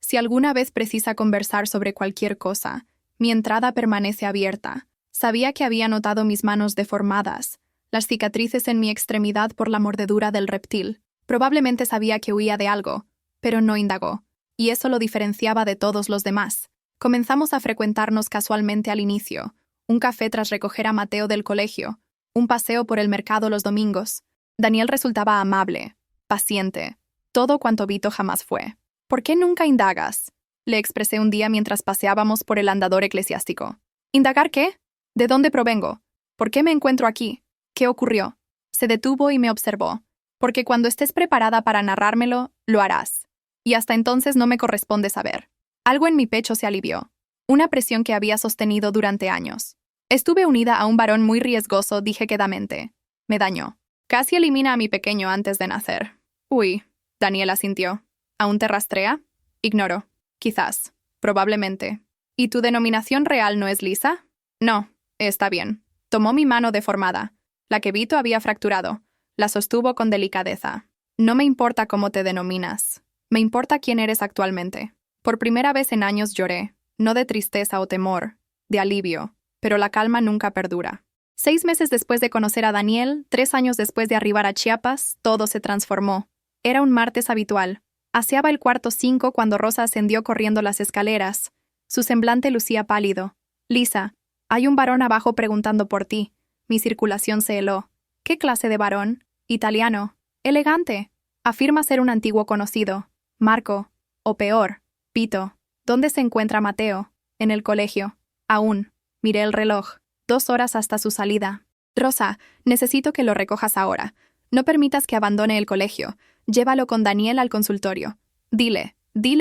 si alguna vez precisa conversar sobre cualquier cosa, mi entrada permanece abierta». Sabía que había notado mis manos deformadas, las cicatrices en mi extremidad por la mordedura del reptil. Probablemente sabía que huía de algo, pero no indagó, y eso lo diferenciaba de todos los demás. Comenzamos a frecuentarnos casualmente al inicio, un café tras recoger a Mateo del colegio, un paseo por el mercado los domingos. Daniel resultaba amable, paciente, todo cuanto Vito jamás fue. «¿Por qué nunca indagas?», le expresé un día mientras paseábamos por el andador eclesiástico. «¿Indagar qué? ¿De dónde provengo? ¿Por qué me encuentro aquí? ¿Qué ocurrió?». Se detuvo y me observó. «Porque cuando estés preparada para narrármelo, lo harás. Y hasta entonces no me corresponde saber». Algo en mi pecho se alivió. Una presión que había sostenido durante años. Estuve unida a un varón muy riesgoso, dije quedamente. Me dañó. Casi elimina a mi pequeño antes de nacer. «Uy», Daniel asintió. «¿Aún te rastrea?» «Ignoro. Quizás. Probablemente». «¿Y tu denominación real no es Lisa?» «No. Está bien». Tomó mi mano deformada, la que Vito había fracturado. La sostuvo con delicadeza. «No me importa cómo te denominas. Me importa quién eres actualmente». Por primera vez en años lloré, no de tristeza o temor, de alivio, pero la calma nunca perdura. 6 meses después de conocer a Daniel, 3 años después de arribar a Chiapas, todo se transformó. Era un martes habitual. Aseaba el cuarto 5 cuando Rosa ascendió corriendo las escaleras. Su semblante lucía pálido. «Lisa, hay un varón abajo preguntando por ti». Mi circulación se heló. «¿Qué clase de varón?» «Italiano. Elegante. Afirma ser un antiguo conocido. Marco. O peor. Vito». «¿Dónde se encuentra Mateo?» «En el colegio». «Aún». Miré el reloj. 2 horas hasta su salida. «Rosa, necesito que lo recojas ahora. No permitas que abandone el colegio. Llévalo con Daniel al consultorio. Dile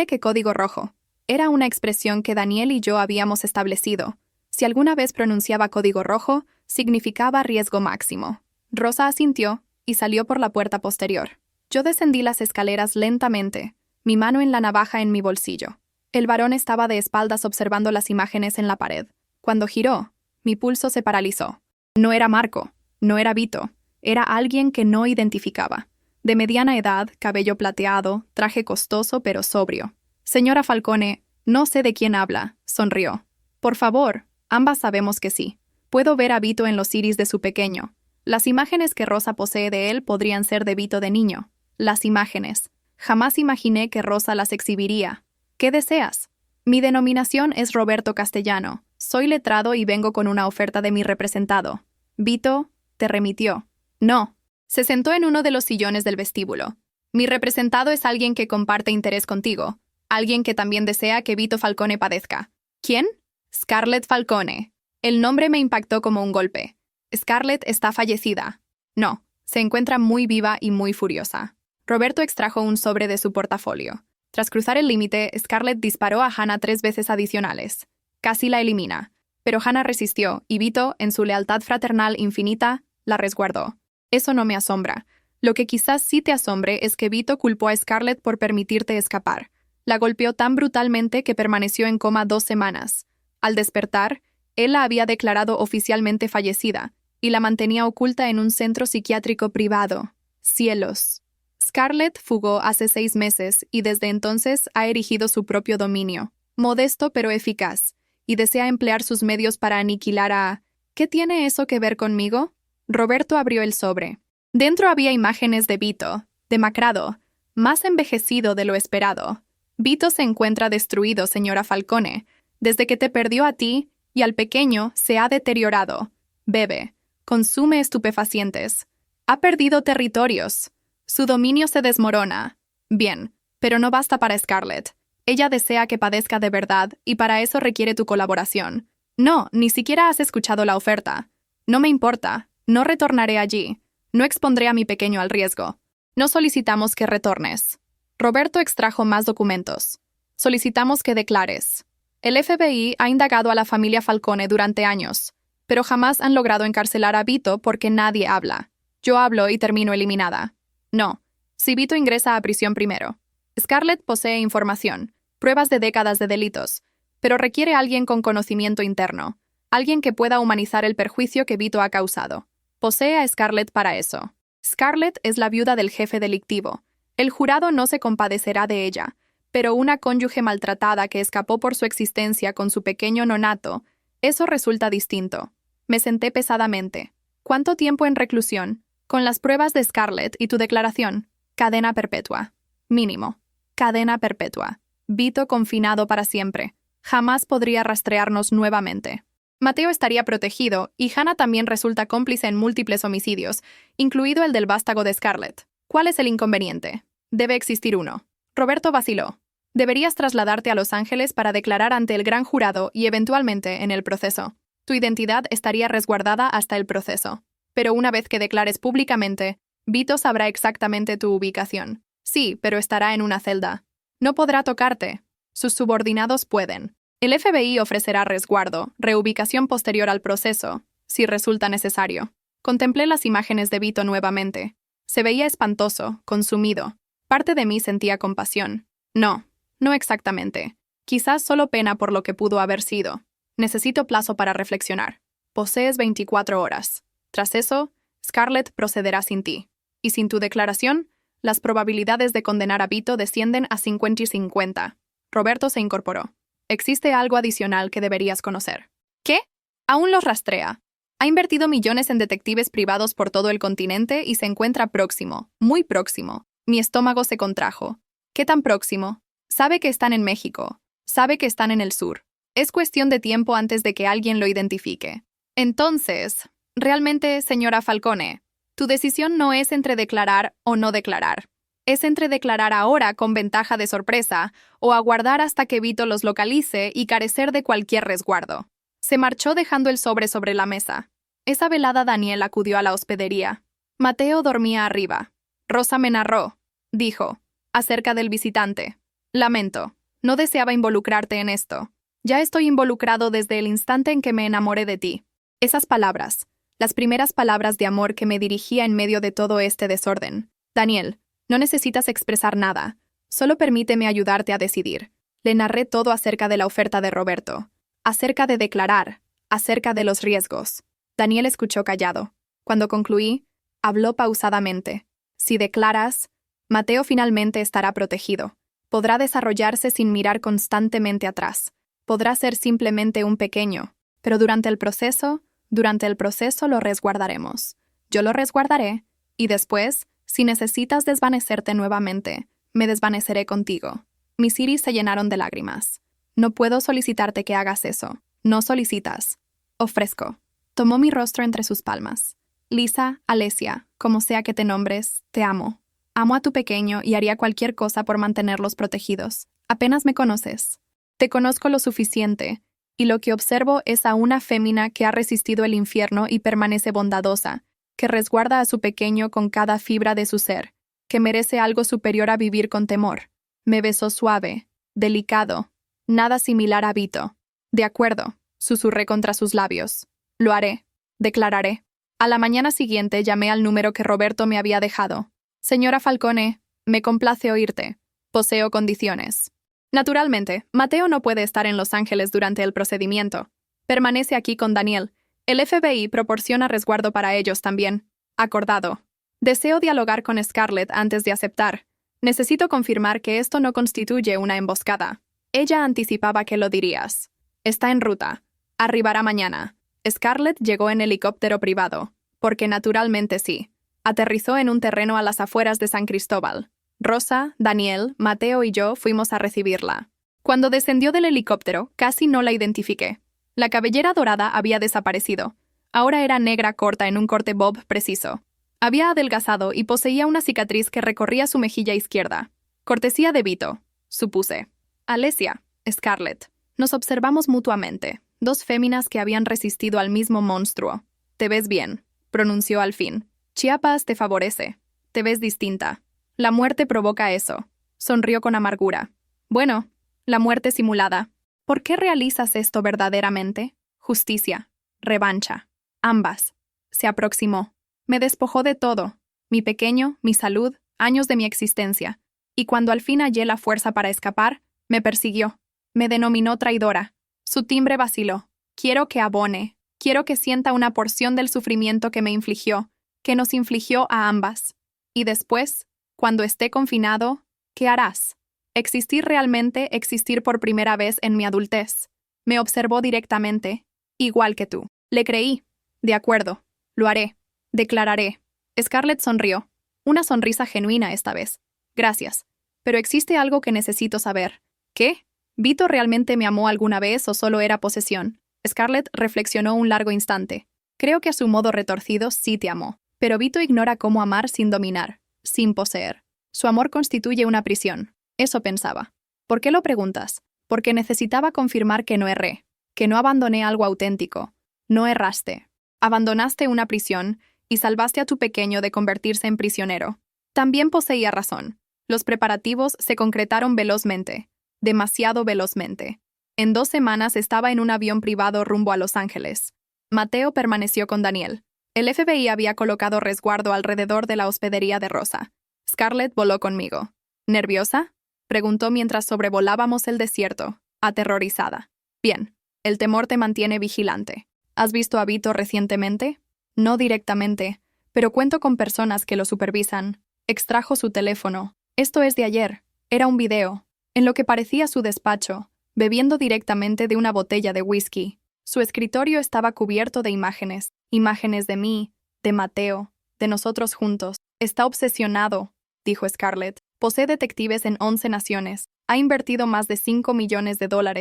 que código rojo». Era una expresión que Daniel y yo habíamos establecido. Si alguna vez pronunciaba código rojo, significaba riesgo máximo. Rosa asintió y salió por la puerta posterior. Yo descendí las escaleras lentamente, mi mano en la navaja en mi bolsillo. El varón estaba de espaldas observando las imágenes en la pared. Cuando giró, mi pulso se paralizó. No era Marco, no era Vito, era alguien que no identificaba. De mediana edad, cabello plateado, traje costoso pero sobrio. «Señora Falcone, no sé de quién habla», sonrió. «Por favor, ambas sabemos que sí. Puedo ver a Vito en los iris de su pequeño. Las imágenes que Rosa posee de él podrían ser de Vito de niño. Las imágenes. Jamás imaginé que Rosa las exhibiría. ¿Qué deseas?» «Mi denominación es Roberto Castellano. Soy letrado y vengo con una oferta de mi representado». «Vito, te remitió». «No». Se sentó en uno de los sillones del vestíbulo. Mi representado es alguien que comparte interés contigo, alguien que también desea que Vito Falcone padezca. ¿Quién? Scarlett Falcone. El nombre me impactó como un golpe. Scarlett está fallecida. No, se encuentra muy viva y muy furiosa. Roberto extrajo un sobre de su portafolio. Tras cruzar el límite, Scarlett disparó a Hannah 3 veces adicionales. Casi la elimina. Pero Hannah resistió y Vito, en su lealtad fraternal infinita, la resguardó. Eso no me asombra. Lo que quizás sí te asombre es que Vito culpó a Scarlett por permitirte escapar. La golpeó tan brutalmente que permaneció en coma 2 semanas. Al despertar, él la había declarado oficialmente fallecida y la mantenía oculta en un centro psiquiátrico privado. Cielos. Scarlett fugó hace 6 meses y desde entonces ha erigido su propio dominio, modesto pero eficaz, y desea emplear sus medios para aniquilar a... ¿Qué tiene eso que ver conmigo? Roberto abrió el sobre. Dentro había imágenes de Vito, demacrado, más envejecido de lo esperado. Vito se encuentra destruido, señora Falcone. Desde que te perdió a ti y al pequeño se ha deteriorado. Bebe, consume estupefacientes. Ha perdido territorios. Su dominio se desmorona. Bien, pero no basta para Scarlett. Ella desea que padezca de verdad y para eso requiere tu colaboración. No, ni siquiera has escuchado la oferta. No me importa. No retornaré allí. No expondré a mi pequeño al riesgo. No solicitamos que retornes. Roberto extrajo más documentos. Solicitamos que declares. El FBI ha indagado a la familia Falcone durante años, pero jamás han logrado encarcelar a Vito porque nadie habla. Yo hablo y termino eliminada. No, si Vito ingresa a prisión primero. Scarlett posee información, pruebas de décadas de delitos, pero requiere alguien con conocimiento interno, alguien que pueda humanizar el perjuicio que Vito ha causado. Posee a Scarlett para eso. Scarlett es la viuda del jefe delictivo. El jurado no se compadecerá de ella, pero una cónyuge maltratada que escapó por su existencia con su pequeño nonato, eso resulta distinto. Me senté pesadamente. ¿Cuánto tiempo en reclusión? Con las pruebas de Scarlett y tu declaración. Cadena perpetua. Mínimo. Cadena perpetua. Vito confinado para siempre. Jamás podría rastrearnos nuevamente. Mateo estaría protegido y Hannah también resulta cómplice en múltiples homicidios, incluido el del vástago de Scarlett. ¿Cuál es el inconveniente? Debe existir uno. Roberto vaciló. Deberías trasladarte a Los Ángeles para declarar ante el gran jurado y eventualmente en el proceso. Tu identidad estaría resguardada hasta el proceso. Pero una vez que declares públicamente, Vito sabrá exactamente tu ubicación. Sí, pero estará en una celda. No podrá tocarte. Sus subordinados pueden. El FBI ofrecerá resguardo, reubicación posterior al proceso, si resulta necesario. Contemplé las imágenes de Vito nuevamente. Se veía espantoso, consumido. Parte de mí sentía compasión. No, no exactamente. Quizás solo pena por lo que pudo haber sido. Necesito plazo para reflexionar. Posees 24 horas. Tras eso, Scarlett procederá sin ti. Y sin tu declaración, las probabilidades de condenar a Vito descienden a 50 y 50. Roberto se incorporó. Existe algo adicional que deberías conocer. ¿Qué? Aún los rastrea. Ha invertido millones en detectives privados por todo el continente y se encuentra próximo, muy próximo. Mi estómago se contrajo. ¿Qué tan próximo? Sabe que están en México. Sabe que están en el sur. Es cuestión de tiempo antes de que alguien lo identifique. Entonces, realmente, señora Falcone, tu decisión no es entre declarar o no declarar. Es entre declarar ahora con ventaja de sorpresa o aguardar hasta que Vito los localice y carecer de cualquier resguardo. Se marchó dejando el sobre la mesa. Esa velada Daniel acudió a la hospedería. Mateo dormía arriba. Rosa me narró, dijo, acerca del visitante. Lamento, no deseaba involucrarte en esto. Ya estoy involucrado desde el instante en que me enamoré de ti. Esas palabras, las primeras palabras de amor que me dirigía en medio de todo este desorden. Daniel, no necesitas expresar nada. Solo permíteme ayudarte a decidir. Le narré todo acerca de la oferta de Roberto, acerca de declarar, acerca de los riesgos. Daniel escuchó callado. Cuando concluí, habló pausadamente. Si declaras, Mateo finalmente estará protegido. Podrá desarrollarse sin mirar constantemente atrás. Podrá ser simplemente un pequeño, pero durante el proceso lo resguardaremos. Yo lo resguardaré, y después, si necesitas desvanecerte nuevamente, me desvaneceré contigo. Mis iris se llenaron de lágrimas. No puedo solicitarte que hagas eso. No solicitas. Ofrezco. Tomó mi rostro entre sus palmas. Lisa, Alesia, como sea que te nombres, te amo. Amo a tu pequeño y haría cualquier cosa por mantenerlos protegidos. Apenas me conoces. Te conozco lo suficiente, y lo que observo es a una fémina que ha resistido el infierno y permanece bondadosa, que resguarda a su pequeño con cada fibra de su ser, que merece algo superior a vivir con temor. Me besó suave, delicado, nada similar a Vito. De acuerdo, susurré contra sus labios. Lo haré, declararé. A la mañana siguiente llamé al número que Roberto me había dejado. Señora Falcone, me complace oírte. Poseo condiciones. Naturalmente, Mateo no puede estar en Los Ángeles durante el procedimiento. Permanece aquí con Daniel. El FBI proporciona resguardo para ellos también. Acordado. Deseo dialogar con Scarlett antes de aceptar. Necesito confirmar que esto no constituye una emboscada. Ella anticipaba que lo dirías. Está en ruta. Arribará mañana. Scarlett llegó en helicóptero privado. Porque naturalmente sí. Aterrizó en un terreno a las afueras de San Cristóbal. Rosa, Daniel, Mateo y yo fuimos a recibirla. Cuando descendió del helicóptero, casi no la identifiqué. La cabellera dorada había desaparecido. Ahora era negra corta en un corte bob preciso. Había adelgazado y poseía una cicatriz que recorría su mejilla izquierda. Cortesía de Vito, supuse. Alesia, Scarlett. Nos observamos mutuamente, dos féminas que habían resistido al mismo monstruo. Te ves bien, pronunció al fin. Chiapas te favorece. Te ves distinta. La muerte provoca eso. Sonrió con amargura. Bueno, la muerte simulada. ¿Por qué realizas esto verdaderamente? Justicia. Revancha. Ambas. Se aproximó. Me despojó de todo. Mi pequeño, mi salud, años de mi existencia. Y cuando al fin hallé la fuerza para escapar, me persiguió. Me denominó traidora. Su timbre vaciló. Quiero que abone. Quiero que sienta una porción del sufrimiento que me infligió, que nos infligió a ambas. Y después, cuando esté confinado, ¿qué harás? Existir realmente, existir por primera vez en mi adultez. Me observó directamente, igual que tú. Le creí. De acuerdo. Lo haré. Declararé. Scarlett sonrió. Una sonrisa genuina esta vez. Gracias. Pero existe algo que necesito saber. ¿Qué? ¿Vito realmente me amó alguna vez o solo era posesión? Scarlett reflexionó un largo instante. Creo que a su modo retorcido sí te amó. Pero Vito ignora cómo amar sin dominar, sin poseer. Su amor constituye una prisión. Eso pensaba. ¿Por qué lo preguntas? Porque necesitaba confirmar que no erré, que no abandoné algo auténtico. No erraste. Abandonaste una prisión y salvaste a tu pequeño de convertirse en prisionero. También poseía razón. Los preparativos se concretaron velozmente, demasiado velozmente. En 2 semanas estaba en un avión privado rumbo a Los Ángeles. Mateo permaneció con Daniel. El FBI había colocado resguardo alrededor de la hospedería de Rosa. Scarlett voló conmigo. ¿Nerviosa? Preguntó mientras sobrevolábamos el desierto, aterrorizada. Bien, el temor te mantiene vigilante. ¿Has visto a Vito recientemente? No directamente, pero cuento con personas que lo supervisan. Extrajo su teléfono. Esto es de ayer. Era un video. En lo que parecía su despacho, bebiendo directamente de una botella de whisky. Su escritorio estaba cubierto de imágenes. Imágenes de mí, de Mateo, de nosotros juntos. Está obsesionado, dijo Scarlett. Posee detectives en 11 naciones. Ha invertido más de $5 millones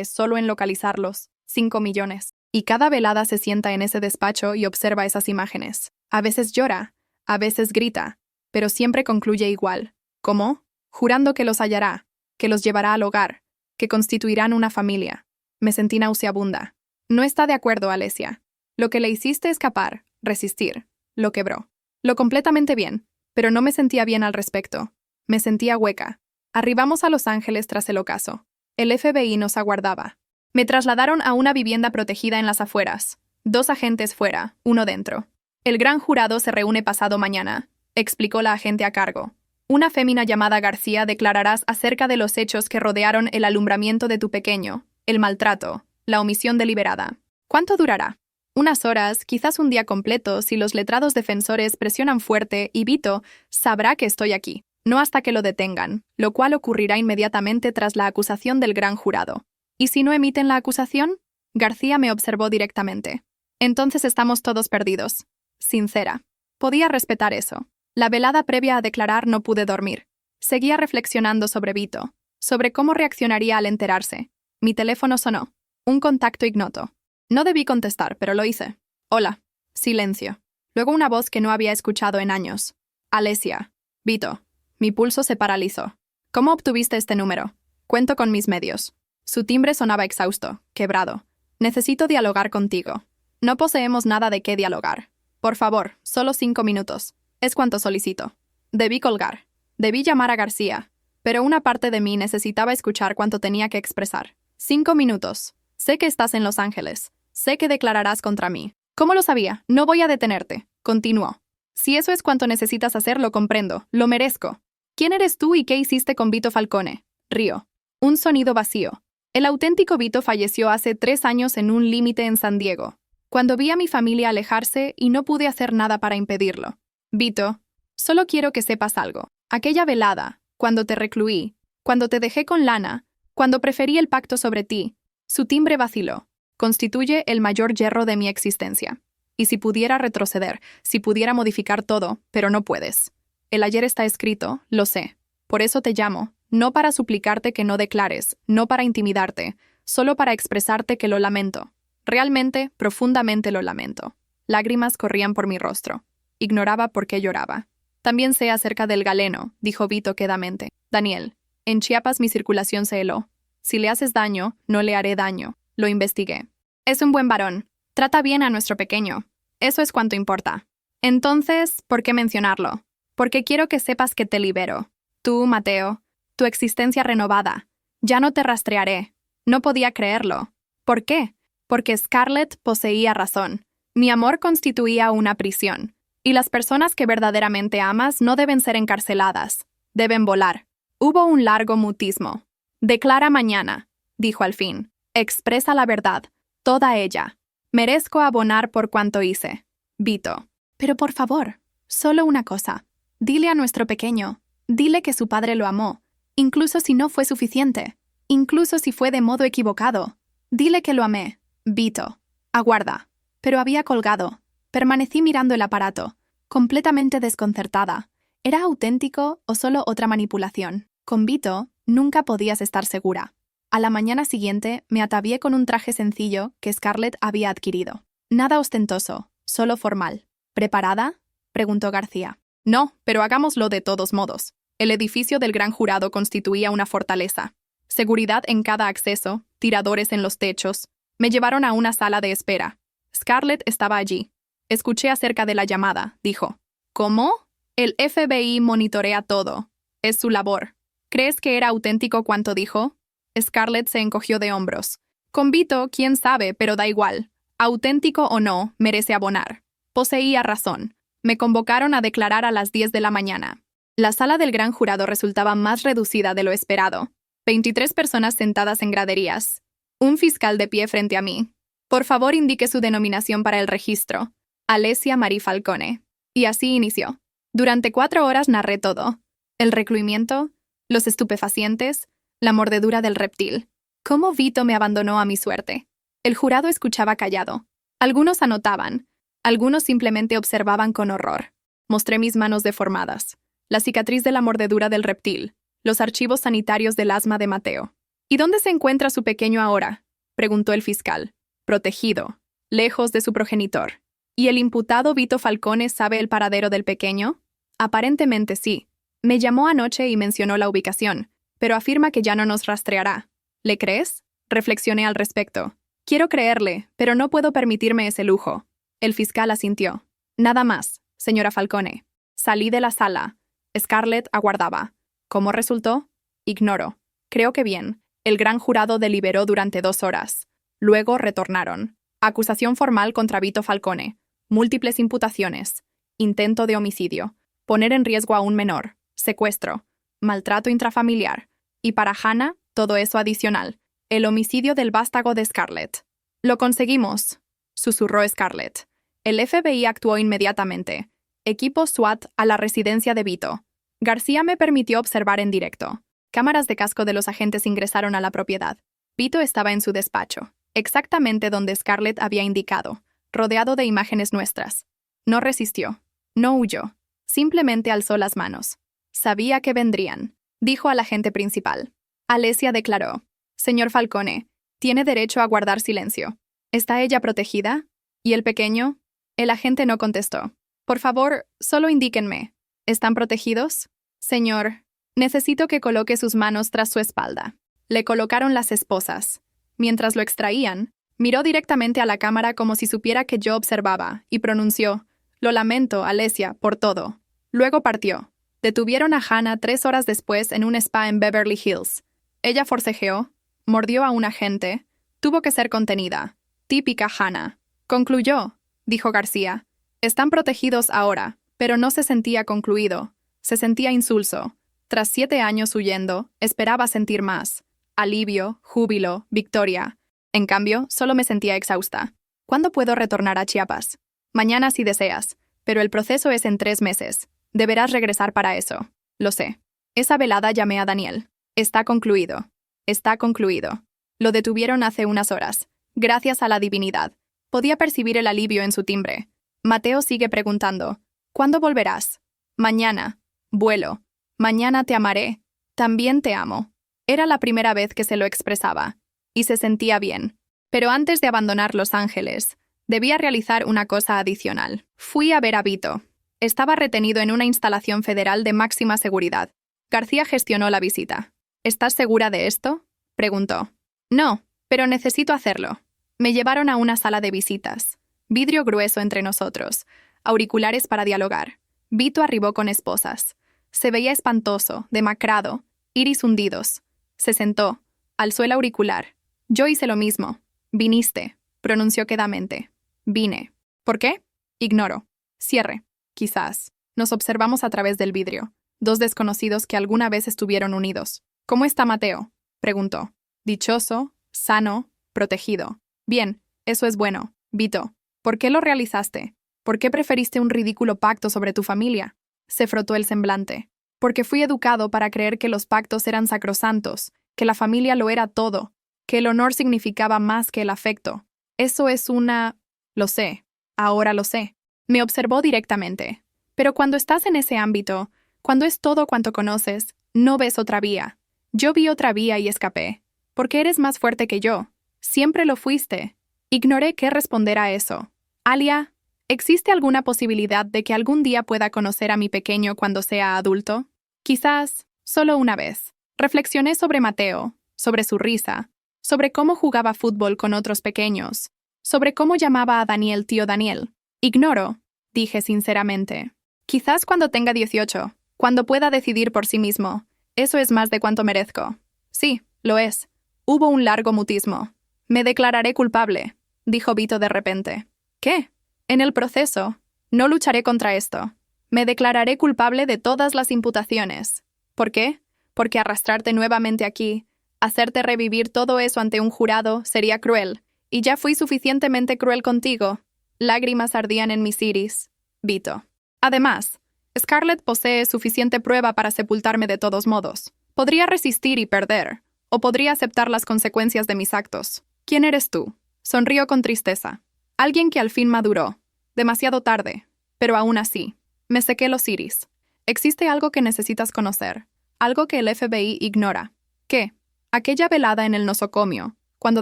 solo en localizarlos. 5 millones. Y cada velada se sienta en ese despacho y observa esas imágenes. A veces llora, a veces grita, pero siempre concluye igual. ¿Cómo? Jurando que los hallará, que los llevará al hogar, que constituirán una familia. Me sentí nauseabunda. No está de acuerdo, Alesia. Lo que le hiciste escapar, resistir, lo quebró. Lo completamente bien, pero no me sentía bien al respecto. Me sentía hueca. Arribamos a Los Ángeles tras el ocaso. El FBI nos aguardaba. Me trasladaron a una vivienda protegida en las afueras. 2 agentes fuera, 1 dentro. El gran jurado se reúne pasado mañana, explicó la agente a cargo. Una fémina llamada García declararás acerca de los hechos que rodearon el alumbramiento de tu pequeño, el maltrato, la omisión deliberada. ¿Cuánto durará? Unas horas, quizás un día completo, si los letrados defensores presionan fuerte y Vito sabrá que estoy aquí. No hasta que lo detengan, lo cual ocurrirá inmediatamente tras la acusación del gran jurado. ¿Y si no emiten la acusación? García me observó directamente. Entonces estamos todos perdidos. Sincera. Podía respetar eso. La velada previa a declarar no pude dormir. Seguía reflexionando sobre Vito, sobre cómo reaccionaría al enterarse. Mi teléfono sonó. Un contacto ignoto. No debí contestar, pero lo hice. Hola. Silencio. Luego una voz que no había escuchado en años. Alesia. Vito. Mi pulso se paralizó. ¿Cómo obtuviste este número? Cuento con mis medios. Su timbre sonaba exhausto, quebrado. Necesito dialogar contigo. No poseemos nada de qué dialogar. Por favor, solo 5 minutos. Es cuanto solicito. Debí colgar. Debí llamar a García. Pero una parte de mí necesitaba escuchar cuanto tenía que expresar. 5 minutos. Sé que estás en Los Ángeles. Sé que declararás contra mí. ¿Cómo lo sabía? No voy a detenerte. Continuó. Si eso es cuanto necesitas hacer, lo comprendo. Lo merezco. ¿Quién eres tú y qué hiciste con Vito Falcone? Río. Un sonido vacío. El auténtico Vito falleció hace 3 años en un límite en San Diego, cuando vi a mi familia alejarse y no pude hacer nada para impedirlo. Vito, solo quiero que sepas algo. Aquella velada, cuando te recluí, cuando te dejé con Lana, cuando preferí el pacto sobre ti, su timbre vaciló. Constituye el mayor yerro de mi existencia. Y si pudiera retroceder, si pudiera modificar todo, pero no puedes. El ayer está escrito, lo sé. Por eso te llamo, no para suplicarte que no declares, no para intimidarte, solo para expresarte que lo lamento. Realmente, profundamente lo lamento. Lágrimas corrían por mi rostro. Ignoraba por qué lloraba. También sé acerca del galeno, dijo Vito quedamente. Daniel, en Chiapas mi circulación se heló. Si le haces daño, no le haré daño. Lo investigué. Es un buen varón. Trata bien a nuestro pequeño. Eso es cuanto importa. Entonces, ¿por qué mencionarlo? Porque quiero que sepas que te libero. Tú, Mateo, tu existencia renovada. Ya no te rastrearé. No podía creerlo. ¿Por qué? Porque Scarlett poseía razón. Mi amor constituía una prisión. Y las personas que verdaderamente amas no deben ser encarceladas. Deben volar. Hubo un largo mutismo. Declara mañana, dijo al fin. Expresa la verdad. Toda ella. Merezco abonar por cuanto hice. Vito. Pero por favor, solo una cosa. Dile a nuestro pequeño. Dile que su padre lo amó. Incluso si no fue suficiente. Incluso si fue de modo equivocado. Dile que lo amé. Vito. Aguarda. Pero había colgado. Permanecí mirando el aparato, completamente desconcertada. ¿Era auténtico o solo otra manipulación? Con Vito, nunca podías estar segura. A la mañana siguiente, me atavié con un traje sencillo que Scarlett había adquirido. Nada ostentoso, solo formal. ¿Preparada?, preguntó García. No, pero hagámoslo de todos modos. El edificio del Gran Jurado constituía una fortaleza. Seguridad en cada acceso, tiradores en los techos. Me llevaron a una sala de espera. Scarlett estaba allí. Escuché acerca de la llamada, dijo. ¿Cómo? El FBI monitorea todo. Es su labor. ¿Crees que era auténtico cuanto dijo? Scarlett se encogió de hombros. Con Vito, quién sabe, pero da igual. Auténtico o no, merece abonar. Poseía razón. Me convocaron a declarar a las 10 de la mañana. La sala del Gran Jurado resultaba más reducida de lo esperado. 23 personas sentadas en graderías. Un fiscal de pie frente a mí. Por favor, indique su denominación para el registro. Alessia Marie Falcone. Y así inició. Durante 4 horas narré todo. El recluimiento, los estupefacientes, la mordedura del reptil. Cómo Vito me abandonó a mi suerte. El jurado escuchaba callado. Algunos anotaban. Algunos simplemente observaban con horror. Mostré mis manos deformadas. La cicatriz de la mordedura del reptil. Los archivos sanitarios del asma de Mateo. ¿Y dónde se encuentra su pequeño ahora?, preguntó el fiscal. Protegido. Lejos de su progenitor. ¿Y el imputado Vito Falcone sabe el paradero del pequeño? Aparentemente sí. Me llamó anoche y mencionó la ubicación, pero afirma que ya no nos rastreará. ¿Le crees? Reflexioné al respecto. Quiero creerle, pero no puedo permitirme ese lujo. El fiscal asintió. Nada más, señora Falcone. Salí de la sala. Scarlett aguardaba. ¿Cómo resultó? Ignoro. Creo que bien. El gran jurado deliberó durante 2 horas. Luego retornaron. Acusación formal contra Vito Falcone. Múltiples imputaciones. Intento de homicidio. Poner en riesgo a un menor. Secuestro. Maltrato intrafamiliar. Y para Hannah, todo eso adicional. El homicidio del vástago de Scarlett. Lo conseguimos, susurró Scarlett. El FBI actuó inmediatamente. Equipo SWAT a la residencia de Vito. García me permitió observar en directo. Cámaras de casco de los agentes ingresaron a la propiedad. Vito estaba en su despacho, exactamente donde Scarlett había indicado, rodeado de imágenes nuestras. No resistió. No huyó. Simplemente alzó las manos. Sabía que vendrían, dijo al agente principal. Alessia declaró. Señor Falcone, tiene derecho a guardar silencio. ¿Está ella protegida? ¿Y el pequeño? El agente no contestó. Por favor, solo indíquenme. ¿Están protegidos? Señor, necesito que coloque sus manos tras su espalda. Le colocaron las esposas. Mientras lo extraían, miró directamente a la cámara como si supiera que yo observaba, y pronunció: «Lo lamento, Alesia, por todo». Luego partió. Detuvieron a Hannah 3 horas después en un spa en Beverly Hills. Ella forcejeó, mordió a un agente, tuvo que ser contenida. Típica Hannah. Concluyó, dijo García. Están protegidos ahora, pero no se sentía concluido. Se sentía insulso. Tras 7 años huyendo, esperaba sentir más. Alivio, júbilo, victoria. En cambio, solo me sentía exhausta. ¿Cuándo puedo retornar a Chiapas? Mañana si deseas, pero el proceso es en 3 meses. Deberás regresar para eso. Lo sé. Esa velada llamé a Daniel. Está concluido. Está concluido. Lo detuvieron hace unas horas. Gracias a la divinidad. Podía percibir el alivio en su timbre. Mateo sigue preguntando: ¿cuándo volverás? Mañana. Vuelo. Mañana te amaré. También te amo. Era la primera vez que se lo expresaba. Y se sentía bien. Pero antes de abandonar Los Ángeles, debía realizar una cosa adicional. Fui a ver a Vito. Estaba retenido en una instalación federal de máxima seguridad. García gestionó la visita. ¿Estás segura de esto?, preguntó. No, pero necesito hacerlo. Me llevaron a una sala de visitas. Vidrio grueso entre nosotros. Auriculares para dialogar. Vito arribó con esposas. Se veía espantoso, demacrado, iris hundidos. Se sentó. Alzó el auricular. Yo hice lo mismo. Viniste, pronunció quedamente. Vine. ¿Por qué? Ignoro. Cierre. Quizás. Nos observamos a través del vidrio. 2 desconocidos que alguna vez estuvieron unidos. ¿Cómo está Mateo?, preguntó. Dichoso, sano, protegido. Bien, eso es bueno. Vito, ¿por qué lo realizaste? ¿Por qué preferiste un ridículo pacto sobre tu familia? Se frotó el semblante. Porque fui educado para creer que los pactos eran sacrosantos, que la familia lo era todo, que el honor significaba más que el afecto. Eso es una... Lo sé. Ahora lo sé. Me observó directamente. Pero cuando estás en ese ámbito, cuando es todo cuanto conoces, no ves otra vía. Yo vi otra vía y escapé. Porque eres más fuerte que yo. Siempre lo fuiste. Ignoré qué responder a eso. Alia, ¿existe alguna posibilidad de que algún día pueda conocer a mi pequeño cuando sea adulto? Quizás, solo una vez. Reflexioné sobre Mateo, sobre su risa, sobre cómo jugaba fútbol con otros pequeños, sobre cómo llamaba a Daniel tío Daniel. Ignoro, dije sinceramente. Quizás cuando tenga 18, cuando pueda decidir por sí mismo. Eso es más de cuanto merezco. Sí, lo es. Hubo un largo mutismo. Me declararé culpable, dijo Vito de repente. ¿Qué? En el proceso. No lucharé contra esto. Me declararé culpable de todas las imputaciones. ¿Por qué? Porque arrastrarte nuevamente aquí, hacerte revivir todo eso ante un jurado, sería cruel. Y ya fui suficientemente cruel contigo. Lágrimas ardían en mis iris. Vito. Además, Scarlett posee suficiente prueba para sepultarme de todos modos. Podría resistir y perder, o podría aceptar las consecuencias de mis actos. ¿Quién eres tú? Sonrió con tristeza. Alguien que al fin maduró. Demasiado tarde, pero aún así. Me sequé los iris. Existe algo que necesitas conocer, algo que el FBI ignora. ¿Qué? Aquella velada en el nosocomio, cuando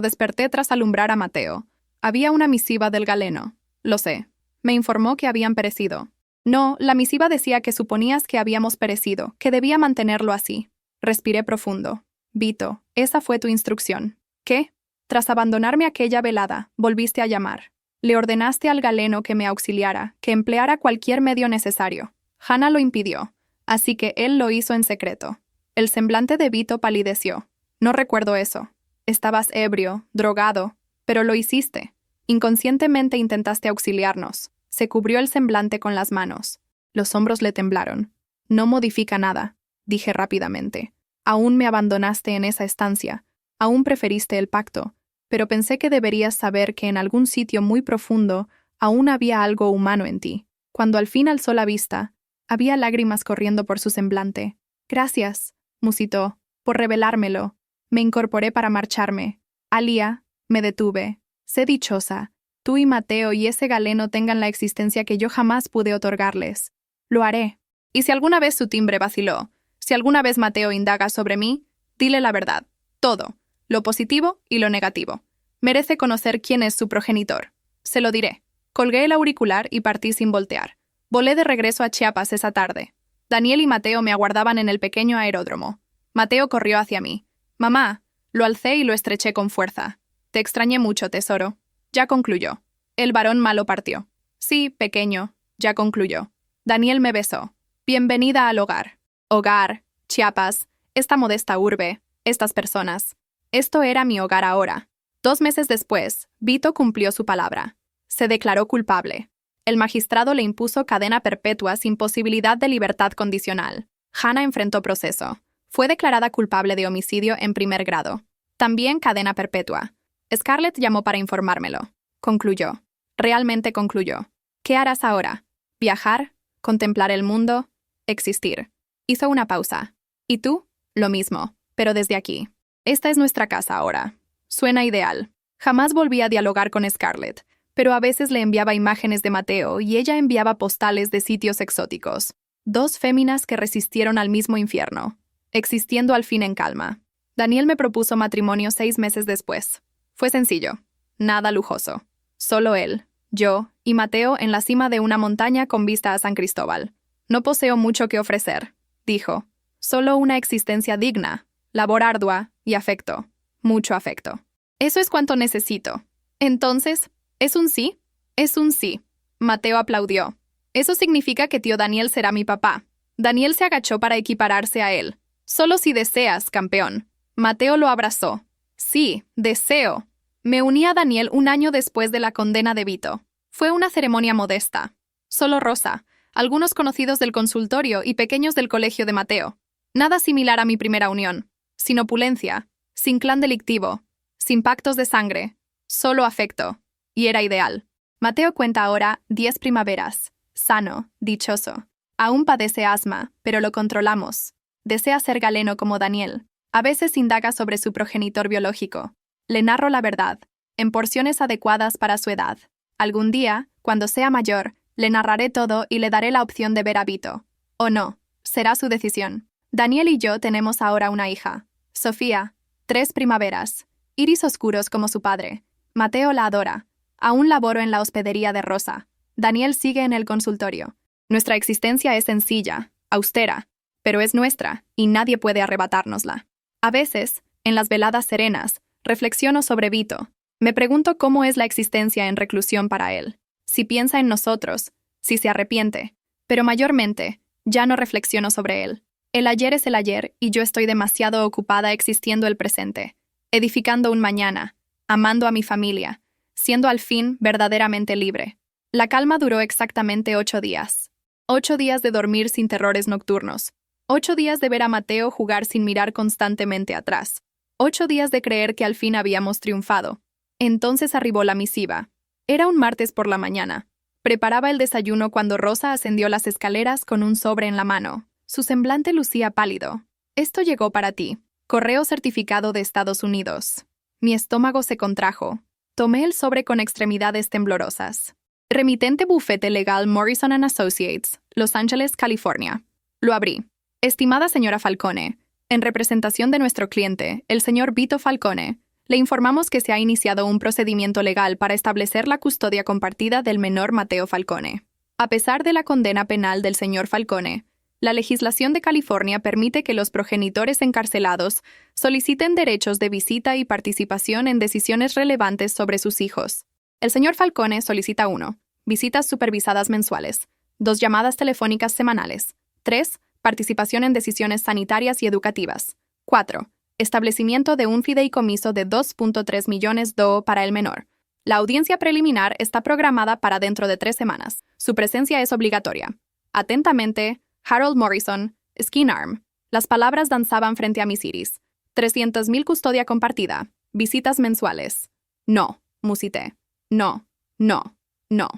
desperté tras alumbrar a Mateo, había una misiva del galeno. Lo sé. Me informó que habían perecido. No, la misiva decía que suponías que habíamos perecido, que debía mantenerlo así. Respiré profundo. Vito, esa fue tu instrucción. ¿Qué? Tras abandonarme aquella velada, volviste a llamar. Le ordenaste al galeno que me auxiliara, que empleara cualquier medio necesario. Hannah lo impidió, así que él lo hizo en secreto. El semblante de Vito palideció. No recuerdo eso. Estabas ebrio, drogado, pero lo hiciste. Inconscientemente intentaste auxiliarnos. Se cubrió el semblante con las manos. Los hombros le temblaron. No modifica nada, dije rápidamente. Aún me abandonaste en esa estancia. Aún preferiste el pacto. Pero pensé que deberías saber que en algún sitio muy profundo aún había algo humano en ti. Cuando al fin alzó la vista, había lágrimas corriendo por su semblante. Gracias, musitó, por revelármelo. Me incorporé para marcharme. Alia, me detuve. Sé dichosa. Tú y Mateo y ese galeno tengan la existencia que yo jamás pude otorgarles. Lo haré. Y si alguna vez su timbre vaciló, si alguna vez Mateo indaga sobre mí, dile la verdad. Todo. Lo positivo y lo negativo. Merece conocer quién es su progenitor. Se lo diré. Colgué el auricular y partí sin voltear. Volé de regreso a Chiapas esa tarde. Daniel y Mateo me aguardaban en el pequeño aeródromo. Mateo corrió hacia mí. «Mamá». Lo alcé y lo estreché con fuerza. «Te extrañé mucho, tesoro». Ya concluyó. El varón malo partió. «Sí, pequeño», ya concluyó. Daniel me besó. «Bienvenida al hogar». Hogar, Chiapas, esta modesta urbe, estas personas. Esto era mi hogar ahora. 2 meses después, Vito cumplió su palabra. Se declaró culpable. El magistrado le impuso cadena perpetua sin posibilidad de libertad condicional. Hannah enfrentó proceso. Fue declarada culpable de homicidio en primer grado. También cadena perpetua. Scarlett llamó para informármelo. Concluyó. Realmente concluyó. ¿Qué harás ahora? ¿Viajar? ¿Contemplar el mundo? ¿Existir? Hizo una pausa. ¿Y tú? Lo mismo, pero desde aquí. Esta es nuestra casa ahora. Suena ideal. Jamás volví a dialogar con Scarlett, pero a veces le enviaba imágenes de Mateo y ella enviaba postales de sitios exóticos. 2 féminas que resistieron al mismo infierno, existiendo al fin en calma. Daniel me propuso matrimonio 6 meses después. Fue sencillo, nada lujoso. Solo él, yo y Mateo en la cima de una montaña con vista a San Cristóbal. No poseo mucho que ofrecer, dijo. Solo una existencia digna, labor ardua y afecto. Mucho afecto. Eso es cuanto necesito. Entonces, ¿es un sí? Es un sí. Mateo aplaudió. Eso significa que tío Daniel será mi papá. Daniel se agachó para equipararse a él. Solo si deseas, campeón. Mateo lo abrazó. Sí, deseo. Me uní a Daniel 1 año después de la condena de Vito. Fue una ceremonia modesta. Solo Rosa, algunos conocidos del consultorio y pequeños del colegio de Mateo. Nada similar a mi primera unión. Sin opulencia, sin clan delictivo, sin pactos de sangre, solo afecto. Y era ideal. Mateo cuenta ahora 10 primaveras. Sano, dichoso. Aún padece asma, pero lo controlamos. Desea ser galeno como Daniel. A veces indaga sobre su progenitor biológico. Le narro la verdad, en porciones adecuadas para su edad. Algún día, cuando sea mayor, le narraré todo y le daré la opción de ver a Vito. O no, será su decisión. Daniel y yo tenemos ahora una hija. Sofía, 3 primaveras. Iris oscuros como su padre. Mateo la adora. Aún laboro en la hospedería de Rosa. Daniel sigue en el consultorio. Nuestra existencia es sencilla, austera, pero es nuestra y nadie puede arrebatárnosla. A veces, en las veladas serenas, reflexiono sobre Vito. Me pregunto cómo es la existencia en reclusión para él. Si piensa en nosotros, si se arrepiente. Pero mayormente, ya no reflexiono sobre él. El ayer es el ayer y yo estoy demasiado ocupada existiendo el presente, edificando un mañana, amando a mi familia, siendo al fin verdaderamente libre. La calma duró exactamente 8 días. 8 días de dormir sin terrores nocturnos. 8 días de ver a Mateo jugar sin mirar constantemente atrás. 8 días de creer que al fin habíamos triunfado. Entonces arribó la misiva. Era un martes por la mañana. Preparaba el desayuno cuando Rosa ascendió las escaleras con un sobre en la mano. Su semblante lucía pálido. Esto llegó para ti. Correo certificado de Estados Unidos. Mi estómago se contrajo. Tomé el sobre con extremidades temblorosas. Remitente bufete legal Morrison & Associates, Los Ángeles, California. Lo abrí. Estimada señora Falcone, en representación de nuestro cliente, el señor Vito Falcone, le informamos que se ha iniciado un procedimiento legal para establecer la custodia compartida del menor Mateo Falcone. A pesar de la condena penal del señor Falcone, la legislación de California permite que los progenitores encarcelados soliciten derechos de visita y participación en decisiones relevantes sobre sus hijos. El señor Falcone solicita 1. Visitas supervisadas mensuales. 2 llamadas telefónicas semanales. 3. Participación en decisiones sanitarias y educativas. 4. Establecimiento de un fideicomiso de 2.3 millones $, para el menor. La audiencia preliminar está programada para dentro de 3 semanas. Su presencia es obligatoria. Atentamente, Harold Morrison, Skin Arm. Las palabras danzaban frente a mis iris. 300,000 custodia compartida. Visitas mensuales. No, musité. No, no, no.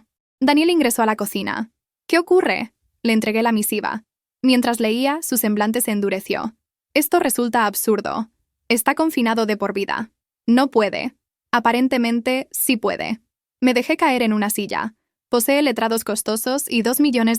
Daniel ingresó a la cocina. ¿Qué ocurre? Le entregué la misiva. Mientras leía, su semblante se endureció. Esto resulta absurdo. Está confinado de por vida. No puede. Aparentemente, sí puede. Me dejé caer en una silla. Posee letrados costosos y $2 millones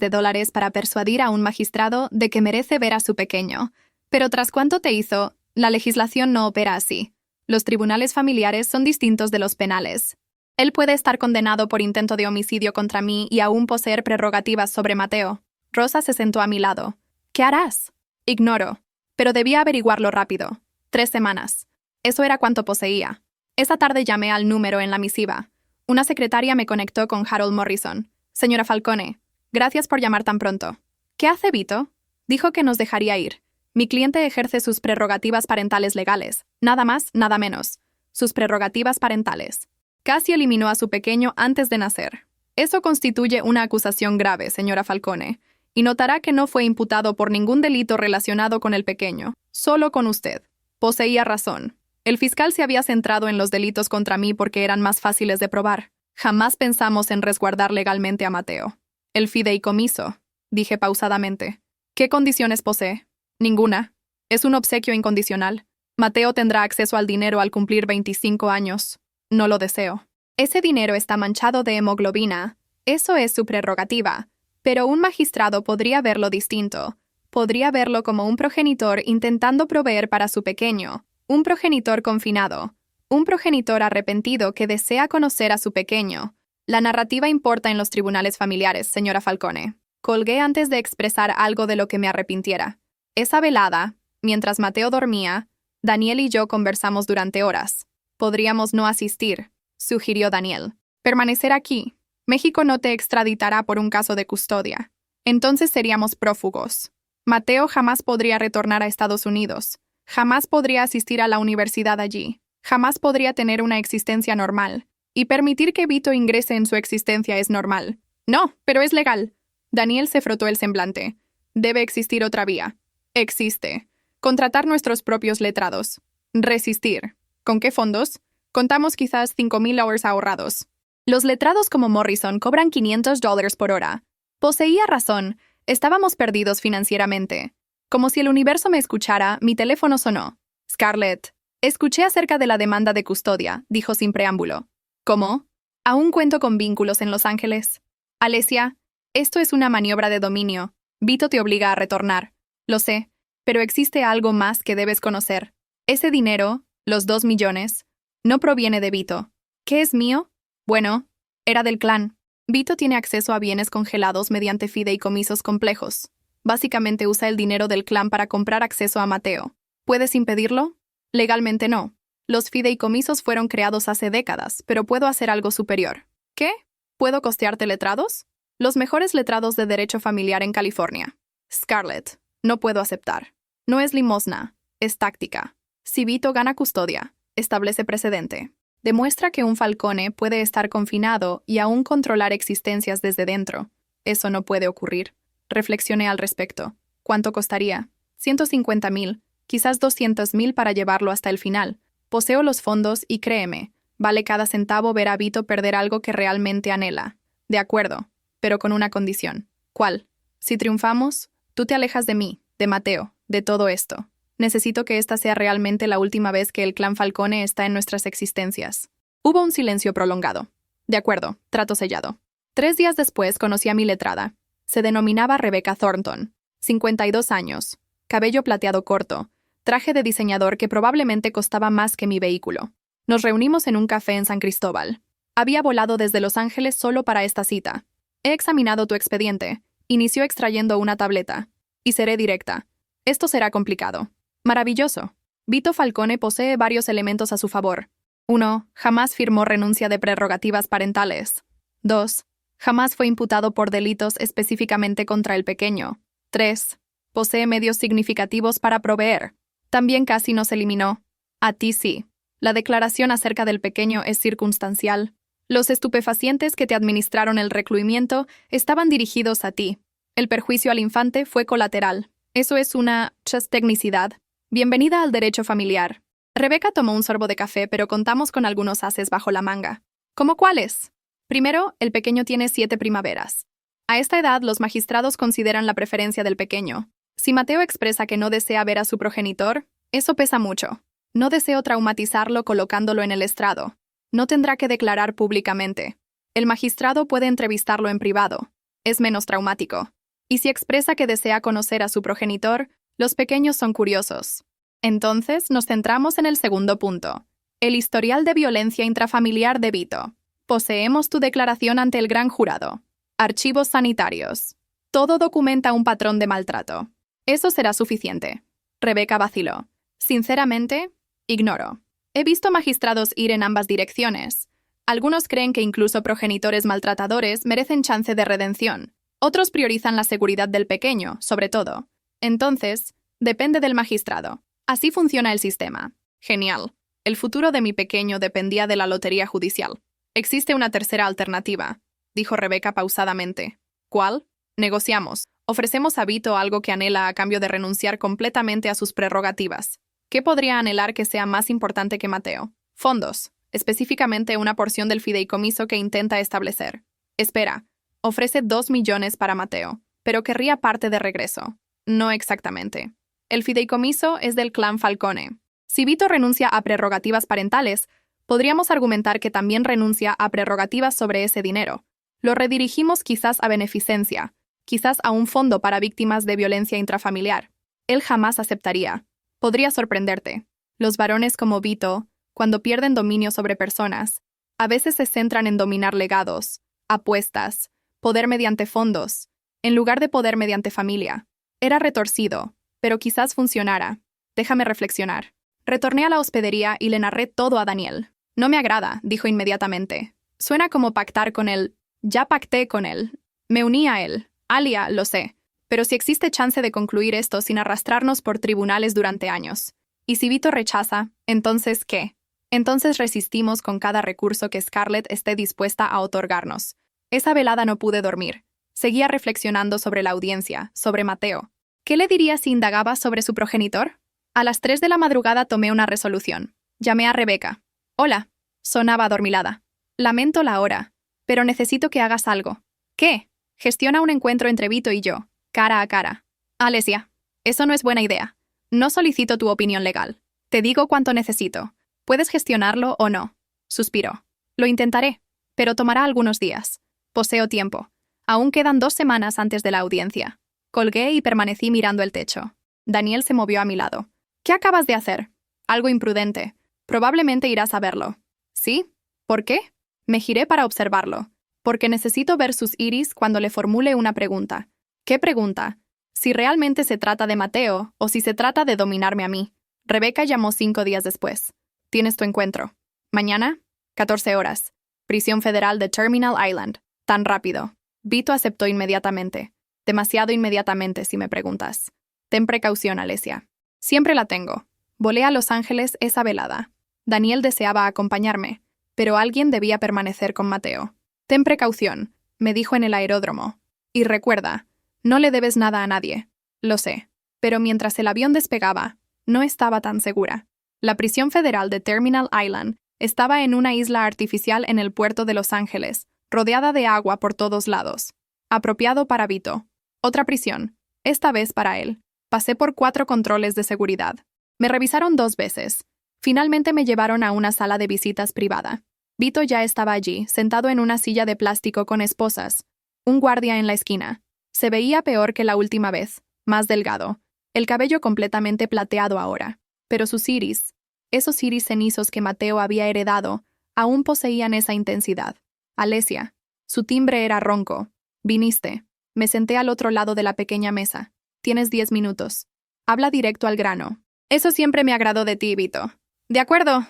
para persuadir a un magistrado de que merece ver a su pequeño. Pero tras cuánto te hizo, la legislación no opera así. Los tribunales familiares son distintos de los penales. Él puede estar condenado por intento de homicidio contra mí y aún poseer prerrogativas sobre Mateo. Rosa se sentó a mi lado. ¿Qué harás? Ignoro. Pero debía averiguarlo rápido. 3 semanas. Eso era cuanto poseía. Esa tarde llamé al número en la misiva. Una secretaria me conectó con Harold Morrison. Señora Falcone, gracias por llamar tan pronto. ¿Qué hace Vito? Dijo que nos dejaría ir. Mi cliente ejerce sus prerrogativas parentales legales. Nada más, nada menos. Sus prerrogativas parentales. Casi eliminó a su pequeño antes de nacer. Eso constituye una acusación grave, señora Falcone, y notará que no fue imputado por ningún delito relacionado con el pequeño, solo con usted. Poseía razón. El fiscal se había centrado en los delitos contra mí porque eran más fáciles de probar. Jamás pensamos en resguardar legalmente a Mateo. El fideicomiso, dije pausadamente. ¿Qué condiciones posee? Ninguna. Es un obsequio incondicional. Mateo tendrá acceso al dinero al cumplir 25 años. No lo deseo. Ese dinero está manchado de hemoglobina. Eso es su prerrogativa. Pero un magistrado podría verlo distinto. Podría verlo como un progenitor intentando proveer para su pequeño. Un progenitor confinado. Un progenitor arrepentido que desea conocer a su pequeño. La narrativa importa en los tribunales familiares, señora Falcone. Colgué antes de expresar algo de lo que me arrepintiera. Esa velada, mientras Mateo dormía, Daniel y yo conversamos durante horas. Podríamos no asistir, sugirió Daniel. Permanecer aquí. México no te extraditará por un caso de custodia. Entonces seríamos prófugos. Mateo jamás podría retornar a Estados Unidos. Jamás podría asistir a la universidad allí. Jamás podría tener una existencia normal. Y permitir que Vito ingrese en su existencia es normal. No, pero es legal. Daniel se frotó el semblante. Debe existir otra vía. Existe. Contratar nuestros propios letrados. Resistir. ¿Con qué fondos? Contamos quizás 5,000 hours ahorrados. Los letrados como Morrison cobran $500 por hora. Poseía razón. Estábamos perdidos financieramente. Como si el universo me escuchara, mi teléfono sonó. Scarlett. Escuché acerca de la demanda de custodia, dijo sin preámbulo. ¿Cómo? Aún cuento con vínculos en Los Ángeles. Alesia, esto es una maniobra de dominio. Vito te obliga a retornar. Lo sé, pero existe algo más que debes conocer. Ese dinero, los 2 millones, no proviene de Vito. ¿Qué es mío? Bueno, era del clan. Vito tiene acceso a bienes congelados mediante fideicomisos complejos. Básicamente usa el dinero del clan para comprar acceso a Mateo. ¿Puedes impedirlo? Legalmente no. Los fideicomisos fueron creados hace décadas, pero puedo hacer algo superior. ¿Qué? ¿Puedo costearte letrados? Los mejores letrados de derecho familiar en California. Scarlett, no puedo aceptar. No es limosna, es táctica. Si Vito gana custodia, establece precedente. Demuestra que un Falcone puede estar confinado y aún controlar existencias desde dentro. Eso no puede ocurrir. Reflexioné al respecto. ¿Cuánto costaría? 150,000, quizás 200,000 para llevarlo hasta el final. Poseo los fondos y créeme, vale cada centavo ver a Vito perder algo que realmente anhela. De acuerdo, pero con una condición. ¿Cuál? Si triunfamos, tú te alejas de mí, de Mateo, de todo esto. Necesito que esta sea realmente la última vez que el clan Falcone está en nuestras existencias. Hubo un silencio prolongado. De acuerdo, trato sellado. 3 días después conocí a mi letrada. Se denominaba Rebecca Thornton. 52 años. Cabello plateado corto. Traje de diseñador que probablemente costaba más que mi vehículo. Nos reunimos en un café en San Cristóbal. Había volado desde Los Ángeles solo para esta cita. He examinado tu expediente. Inició extrayendo una tableta. Y seré directa. Esto será complicado. Maravilloso. Vito Falcone posee varios elementos a su favor. 1. Jamás firmó renuncia de prerrogativas parentales. 2. Jamás fue imputado por delitos específicamente contra el pequeño. 3. Posee medios significativos para proveer. También casi nos eliminó. A ti sí. La declaración acerca del pequeño es circunstancial. Los estupefacientes que te administraron el recluimiento estaban dirigidos a ti. El perjuicio al infante fue colateral. Eso es una tecnicidad. Bienvenida al derecho familiar. Rebecca tomó un sorbo de café, pero contamos con algunos ases bajo la manga. ¿Cómo cuáles? Primero, el pequeño tiene 7 primaveras. A esta edad, los magistrados consideran la preferencia del pequeño. Si Mateo expresa que no desea ver a su progenitor, eso pesa mucho. No deseo traumatizarlo colocándolo en el estrado. No tendrá que declarar públicamente. El magistrado puede entrevistarlo en privado. Es menos traumático. Y si expresa que desea conocer a su progenitor, los pequeños son curiosos. Entonces, nos centramos en el segundo punto. El historial de violencia intrafamiliar de Vito. Poseemos tu declaración ante el gran jurado. Archivos sanitarios. Todo documenta un patrón de maltrato. Eso será suficiente. Rebeca vaciló. Sinceramente, ignoro. He visto magistrados ir en ambas direcciones. Algunos creen que incluso progenitores maltratadores merecen chance de redención. Otros priorizan la seguridad del pequeño, sobre todo. Entonces, depende del magistrado. Así funciona el sistema. Genial. El futuro de mi pequeño dependía de la lotería judicial. Existe una tercera alternativa, dijo Rebeca pausadamente. ¿Cuál? Negociamos. Ofrecemos a Vito algo que anhela a cambio de renunciar completamente a sus prerrogativas. ¿Qué podría anhelar que sea más importante que Mateo? Fondos, específicamente una porción del fideicomiso que intenta establecer. Espera, ofrece 2 millones para Mateo, pero querría parte de regreso. No exactamente. El fideicomiso es del clan Falcone. Si Vito renuncia a prerrogativas parentales, podríamos argumentar que también renuncia a prerrogativas sobre ese dinero. Lo redirigimos quizás a beneficencia, quizás a un fondo para víctimas de violencia intrafamiliar. Él jamás aceptaría. Podría sorprenderte. Los varones como Vito, cuando pierden dominio sobre personas, a veces se centran en dominar legados, apuestas, poder mediante fondos, en lugar de poder mediante familia. Era retorcido, pero quizás funcionara. Déjame reflexionar. Retorné a la hospedería y le narré todo a Daniel. No me agrada, dijo inmediatamente. Suena como pactar con él. Ya pacté con él. Me uní a él. Alia, lo sé. Pero si existe chance de concluir esto sin arrastrarnos por tribunales durante años. Y si Vito rechaza, ¿entonces qué? Entonces resistimos con cada recurso que Scarlett esté dispuesta a otorgarnos. Esa velada no pude dormir. Seguía reflexionando sobre la audiencia, sobre Mateo. ¿Qué le diría si indagaba sobre su progenitor? A las 3 de la madrugada tomé una resolución. Llamé a Rebeca. Hola. Sonaba adormilada. Lamento la hora, pero necesito que hagas algo. ¿Qué? Gestiona un encuentro entre Vito y yo, cara a cara. Alesia, eso no es buena idea. No solicito tu opinión legal. Te digo cuánto necesito. ¿Puedes gestionarlo o no? Suspiró. Lo intentaré, pero tomará algunos días. Poseo tiempo. Aún quedan 2 semanas antes de la audiencia. Colgué y permanecí mirando el techo. Daniel se movió a mi lado. ¿Qué acabas de hacer? Algo imprudente. Probablemente irás a verlo. ¿Sí? ¿Por qué? Me giré para observarlo. Porque necesito ver sus iris cuando le formule una pregunta. ¿Qué pregunta? Si realmente se trata de Mateo o si se trata de dominarme a mí. Rebeca llamó 5 días después. Tienes tu encuentro. Mañana, 14 horas. Prisión federal de Terminal Island. Tan rápido. Vito aceptó inmediatamente. Demasiado inmediatamente, si me preguntas. Ten precaución, Alesia. Siempre la tengo. Volé a Los Ángeles esa velada. Daniel deseaba acompañarme, pero alguien debía permanecer con Mateo. Ten precaución, me dijo en el aeródromo. Y recuerda, no le debes nada a nadie. Lo sé. Pero mientras el avión despegaba, no estaba tan segura. La prisión federal de Terminal Island estaba en una isla artificial en el puerto de Los Ángeles, rodeada de agua por todos lados. Apropiado para Vito. Otra prisión, esta vez para él. Pasé por 4 controles de seguridad. Me revisaron 2 veces. Finalmente me llevaron a una sala de visitas privada. Vito ya estaba allí, sentado en una silla de plástico con esposas. Un guardia en la esquina. Se veía peor que la última vez, más delgado. El cabello completamente plateado ahora. Pero sus iris, esos iris cenizos que Mateo había heredado, aún poseían esa intensidad. Alesia. Su timbre era ronco. Viniste. Me senté al otro lado de la pequeña mesa. Tienes 10 minutos. Habla directo al grano. Eso siempre me agradó de ti, Vito. De acuerdo.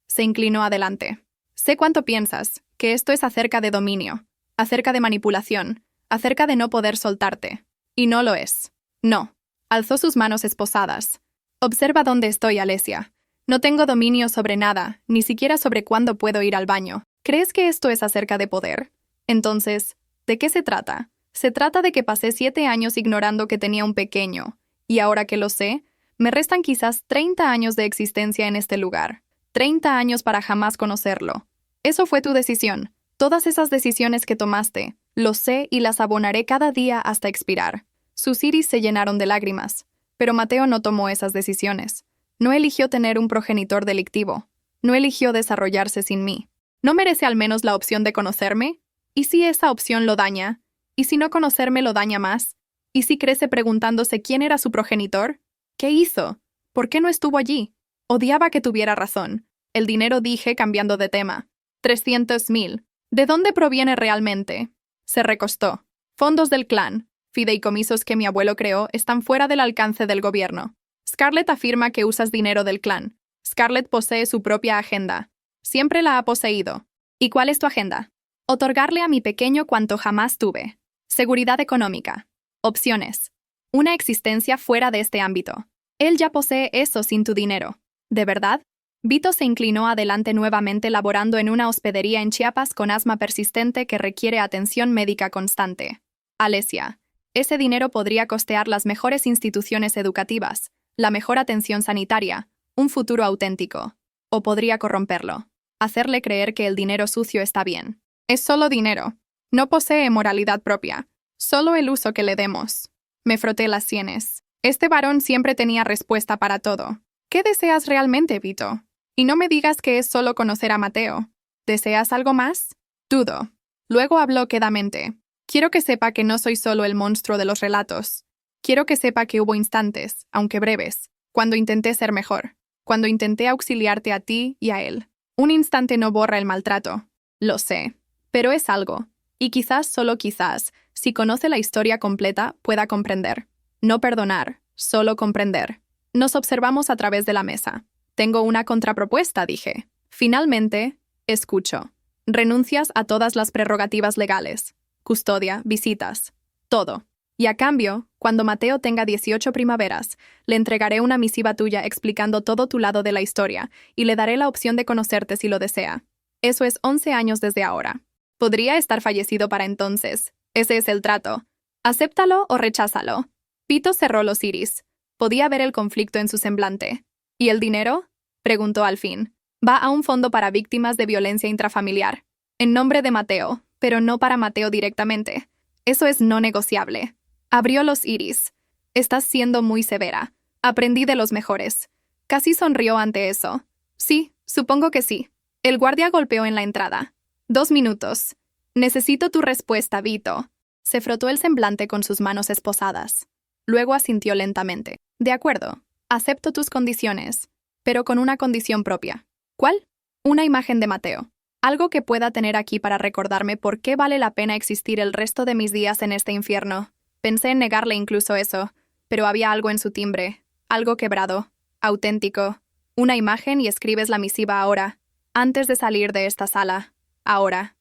Se inclinó adelante. Sé cuánto piensas, que esto es acerca de dominio, acerca de manipulación, acerca de no poder soltarte. Y no lo es. No. Alzó sus manos esposadas. Observa dónde estoy, Alesia. No tengo dominio sobre nada, ni siquiera sobre cuándo puedo ir al baño. ¿Crees que esto es acerca de poder? Entonces, ¿de qué se trata? Se trata de que pasé 7 años ignorando que tenía un pequeño, y ahora que lo sé, me restan quizás 30 años de existencia en este lugar. 30 años para jamás conocerlo. Eso fue tu decisión. Todas esas decisiones que tomaste, lo sé y las abonaré cada día hasta expirar. Sus iris se llenaron de lágrimas, pero Mateo no tomó esas decisiones. No eligió tener un progenitor delictivo. No eligió desarrollarse sin mí. ¿No merece al menos la opción de conocerme? ¿Y si esa opción lo daña? ¿Y si no conocerme lo daña más? ¿Y si crece preguntándose quién era su progenitor? ¿Qué hizo? ¿Por qué no estuvo allí? Odiaba que tuviera razón. El dinero, dije, cambiando de tema. 300,000. ¿De dónde proviene realmente? Se recostó. Fondos del clan. fideicomisos que mi abuelo creó están fuera del alcance del gobierno. Scarlett afirma que usas dinero del clan. Scarlett posee su propia agenda. Siempre la ha poseído. ¿Y cuál es tu agenda? Otorgarle a mi pequeño cuanto jamás tuve. Seguridad económica. Opciones. Una existencia fuera de este ámbito. Él ya posee eso sin tu dinero. ¿De verdad? Vito se inclinó adelante nuevamente laborando en una hospedería en Chiapas con asma persistente que requiere atención médica constante. Alesia. Ese dinero podría costear las mejores instituciones educativas, la mejor atención sanitaria, un futuro auténtico. O podría corromperlo. Hacerle creer que el dinero sucio está bien. Es solo dinero. No posee moralidad propia. Solo el uso que le demos. Me froté las sienes. Este varón siempre tenía respuesta para todo. ¿Qué deseas realmente, Vito? Y no me digas que es solo conocer a Mateo. ¿Deseas algo más? Dudo. Luego habló quedamente. Quiero que sepa que no soy solo el monstruo de los relatos. Quiero que sepa que hubo instantes, aunque breves, cuando intenté ser mejor, cuando intenté auxiliarte a ti y a él. Un instante no borra el maltrato. Lo sé. Pero es algo. Y quizás, solo quizás, si conoce la historia completa, pueda comprender. No perdonar, solo comprender. Nos observamos a través de la mesa. Tengo una contrapropuesta, dije. Finalmente, escucho. Renuncias a todas las prerrogativas legales. Custodia, visitas, todo. Y a cambio, cuando Mateo tenga 18 primaveras, le entregaré una misiva tuya explicando todo tu lado de la historia y le daré la opción de conocerte si lo desea. Eso es 11 años desde ahora. Podría estar fallecido para entonces. Ese es el trato. Acéptalo o recházalo. Vito cerró los iris. Podía ver el conflicto en su semblante. ¿Y el dinero? Preguntó al fin. Va a un fondo para víctimas de violencia intrafamiliar. En nombre de Mateo, pero no para Mateo directamente. Eso es no negociable. Abrió los iris. Estás siendo muy severa. Aprendí de los mejores. Casi sonrió ante eso. Sí, supongo que sí. El guardia golpeó en la entrada. 2 minutos. Necesito tu respuesta, Vito. Se frotó el semblante con sus manos esposadas. Luego asintió lentamente. De acuerdo. Acepto tus condiciones, pero con una condición propia. ¿Cuál? Una imagen de Mateo. Algo que pueda tener aquí para recordarme por qué vale la pena existir el resto de mis días en este infierno. Pensé en negarle incluso eso, pero había algo en su timbre, algo quebrado, auténtico. Una imagen y escribes la misiva ahora, antes de salir de esta sala. Ahora,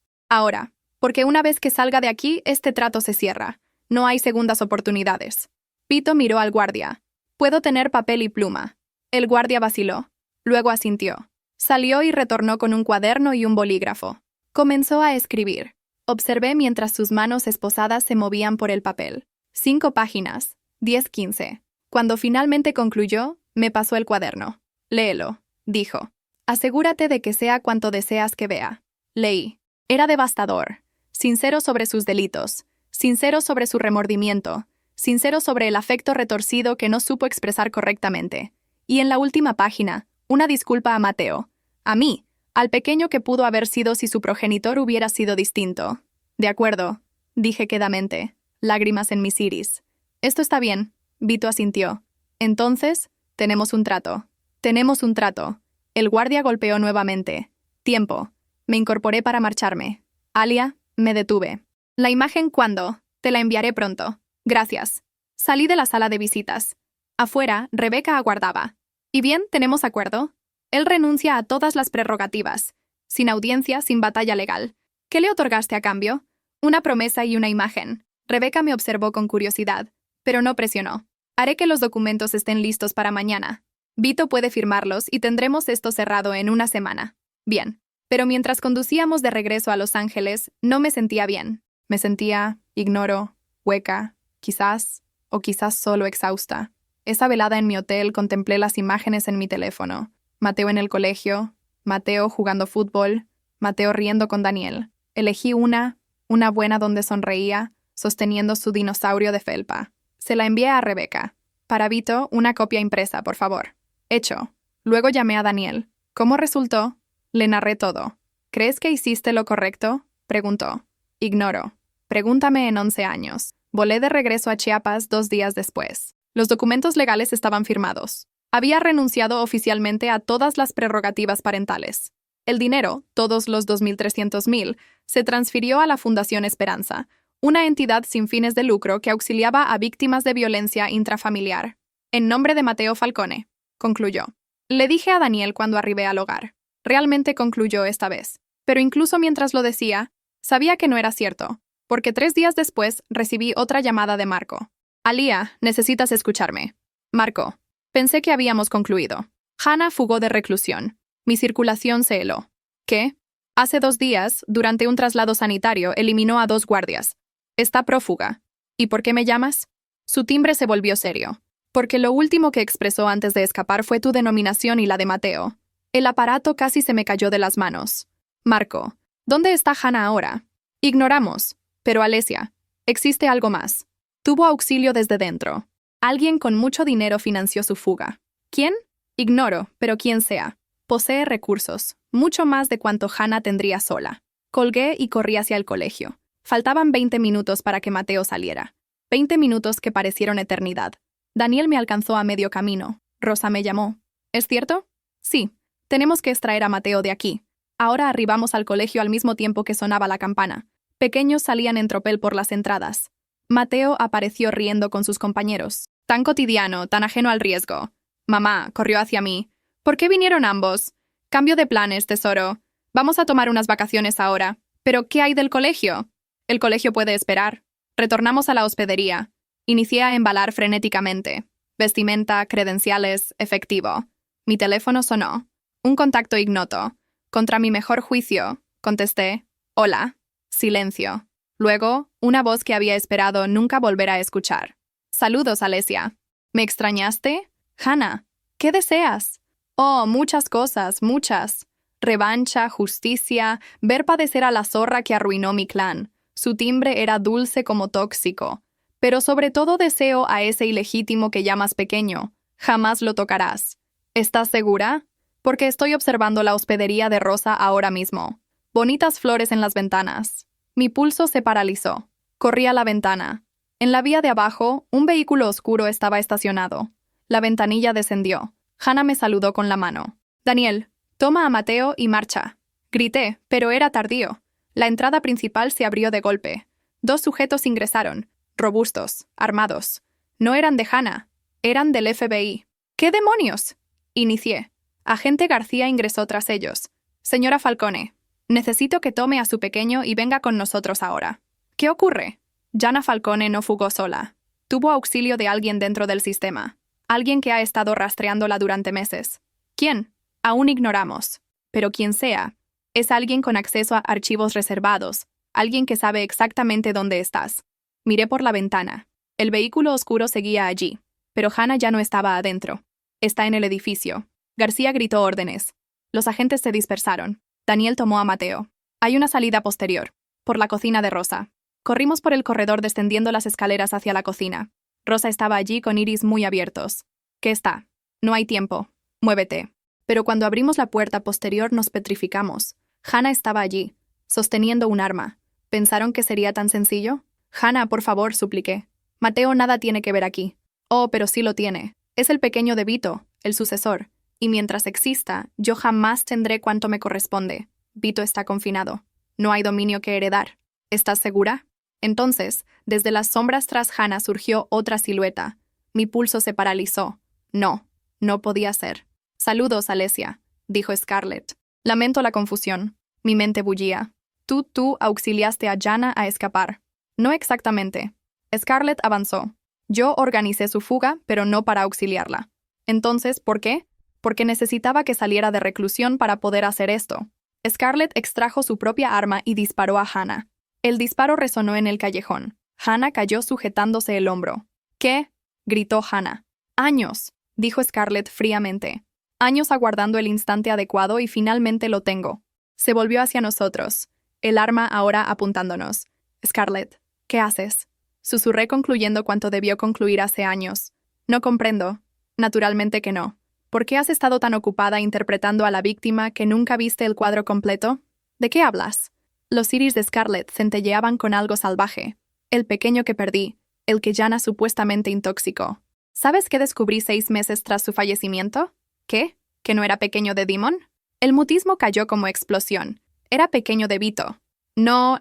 porque una vez que salga de aquí, este trato se cierra. No hay segundas oportunidades. Vito miró al guardia. Puedo tener papel y pluma. El guardia vaciló. Luego asintió. Salió y retornó con un cuaderno y un bolígrafo. Comenzó a escribir. Observé mientras sus manos esposadas se movían por el papel. 5 páginas. 10, 15. Cuando finalmente concluyó, me pasó el cuaderno. Léelo, dijo. Asegúrate de que sea cuanto deseas que vea. Leí. Era devastador. Sincero sobre sus delitos. Sincero sobre su remordimiento. Sincero sobre el afecto retorcido que no supo expresar correctamente. Y en la última página, una disculpa a Mateo. A mí, al pequeño que pudo haber sido si su progenitor hubiera sido distinto. De acuerdo, dije quedamente, lágrimas en mis iris. Esto está bien, Vito asintió. Entonces, tenemos un trato. Tenemos un trato. El guardia golpeó nuevamente. Tiempo. Me incorporé para marcharme. Alia, me detuve. ¿La imagen cuándo? Te la enviaré pronto. Gracias. Salí de la sala de visitas. Afuera, Rebeca aguardaba. ¿Y bien, tenemos acuerdo? Él renuncia a todas las prerrogativas. Sin audiencia, sin batalla legal. ¿Qué le otorgaste a cambio? Una promesa y una imagen. Rebeca me observó con curiosidad, pero no presionó. Haré que los documentos estén listos para mañana. Vito puede firmarlos y tendremos esto cerrado en una semana. Bien. Pero mientras conducíamos de regreso a Los Ángeles, no me sentía bien. Me sentía, ignoro, hueca, quizás, o quizás solo exhausta. Esa velada en mi hotel contemplé las imágenes en mi teléfono. Mateo en el colegio, Mateo jugando fútbol, Mateo riendo con Daniel. Elegí una buena donde sonreía, sosteniendo su dinosaurio de felpa. Se la envié a Rebeca. Para Vito, una copia impresa, por favor. Hecho. Luego llamé a Daniel. ¿Cómo resultó? Le narré todo. ¿Crees que hiciste lo correcto? Preguntó. Ignoro. Pregúntame en 11 años. Volé de regreso a Chiapas 2 días después. Los documentos legales estaban firmados. Había renunciado oficialmente a todas las prerrogativas parentales. El dinero, todos los 2.300.000, se transfirió a la Fundación Esperanza, una entidad sin fines de lucro que auxiliaba a víctimas de violencia intrafamiliar. En nombre de Matteo Falcone, concluyó. Le dije a Daniel cuando arribé al hogar. Realmente concluyó esta vez. Pero incluso mientras lo decía, sabía que no era cierto, porque 3 días después recibí otra llamada de Marco. Alía, necesitas escucharme. Marco, pensé que habíamos concluido. Hannah fugó de reclusión. Mi circulación se heló. ¿Qué? Hace 2 días, durante un traslado sanitario, eliminó a 2 guardias. Está prófuga. ¿Y por qué me llamas? Su timbre se volvió serio. Porque lo último que expresó antes de escapar fue tu denominación y la de Matteo. El aparato casi se me cayó de las manos. Marco, ¿dónde está Hannah ahora? Ignoramos. Pero Alesia, existe algo más. Tuvo auxilio desde dentro. Alguien con mucho dinero financió su fuga. ¿Quién? Ignoro, pero quien sea. Posee recursos, mucho más de cuanto Hannah tendría sola. Colgué y corrí hacia el colegio. Faltaban 20 minutos para que Matteo saliera. 20 minutos que parecieron eternidad. Daniel me alcanzó a medio camino. Rosa me llamó. ¿Es cierto? Sí. Tenemos que extraer a Matteo de aquí. Ahora arribamos al colegio al mismo tiempo que sonaba la campana. Pequeños salían en tropel por las entradas. Matteo apareció riendo con sus compañeros. Tan cotidiano, tan ajeno al riesgo. Mamá corrió hacia mí. ¿Por qué vinieron ambos? Cambio de planes, tesoro. Vamos a tomar unas vacaciones ahora. ¿Pero qué hay del colegio? El colegio puede esperar. Retornamos a la hospedería. Inicié a embalar frenéticamente. Vestimenta, credenciales, efectivo. Mi teléfono sonó. Un contacto ignoto. Contra mi mejor juicio, contesté. Hola. Silencio. Luego, una voz que había esperado nunca volver a escuchar. Saludos, Alesia. ¿Me extrañaste? Hannah, ¿qué deseas? Oh, muchas cosas, muchas. Revancha, justicia, ver padecer a la zorra que arruinó mi clan. Su timbre era dulce como tóxico. Pero sobre todo deseo a ese ilegítimo que llamas pequeño. Jamás lo tocarás. ¿Estás segura? Porque estoy observando la hospedería de Rosa ahora mismo. Bonitas flores en las ventanas. Mi pulso se paralizó. Corrí a la ventana. En la vía de abajo, un vehículo oscuro estaba estacionado. La ventanilla descendió. Hannah me saludó con la mano. Daniel, toma a Matteo y marcha. Grité, pero era tardío. La entrada principal se abrió de golpe. 2 sujetos ingresaron, robustos, armados. No eran de Hannah, eran del FBI. ¿Qué demonios? Inicié. Agente García ingresó tras ellos. Señora Falcone, necesito que tome a su pequeño y venga con nosotros ahora. ¿Qué ocurre? Jana Falcone no fugó sola. Tuvo auxilio de alguien dentro del sistema. Alguien que ha estado rastreándola durante meses. ¿Quién? Aún ignoramos. Pero quien sea, es alguien con acceso a archivos reservados, alguien que sabe exactamente dónde estás. Miré por la ventana. El vehículo oscuro seguía allí, pero Hannah ya no estaba adentro. Está en el edificio. García gritó órdenes. Los agentes se dispersaron. Daniel tomó a Matteo. Hay una salida posterior, por la cocina de Rosa. Corrimos por el corredor descendiendo las escaleras hacia la cocina. Rosa estaba allí con iris muy abiertos. ¿Qué está? No hay tiempo. Muévete. Pero cuando abrimos la puerta posterior nos petrificamos. Hannah estaba allí, sosteniendo un arma. ¿Pensaron que sería tan sencillo? Hannah, por favor, supliqué. Matteo nada tiene que ver aquí. Oh, pero sí lo tiene. Es el pequeño de Vito, el sucesor. Y mientras exista, yo jamás tendré cuanto me corresponde. Vito está confinado. No hay dominio que heredar. ¿Estás segura? Entonces, desde las sombras tras Hannah surgió otra silueta. Mi pulso se paralizó. No, no podía ser. Saludos, Alesia, dijo Scarlett. Lamento la confusión. Mi mente bullía. Tú auxiliaste a Jana a escapar. No exactamente. Scarlett avanzó. Yo organicé su fuga, pero no para auxiliarla. Entonces, ¿por qué? Porque necesitaba que saliera de reclusión para poder hacer esto. Scarlett extrajo su propia arma y disparó a Hannah. El disparo resonó en el callejón. Hannah cayó sujetándose el hombro. ¿Qué? Gritó Hannah. Años, dijo Scarlett fríamente. Años aguardando el instante adecuado y finalmente lo tengo. Se volvió hacia nosotros, el arma ahora apuntándonos. Scarlett, ¿qué haces? Susurré concluyendo cuanto debió concluir hace años. No comprendo. Naturalmente que no. ¿Por qué has estado tan ocupada interpretando a la víctima que nunca viste el cuadro completo? ¿De qué hablas? Los iris de Scarlett centelleaban con algo salvaje. El pequeño que perdí, el que Jana supuestamente intoxicó. ¿Sabes qué descubrí 6 meses tras su fallecimiento? ¿Qué? ¿Que no era pequeño de Demon? El mutismo cayó como explosión. Era pequeño de Vito. No.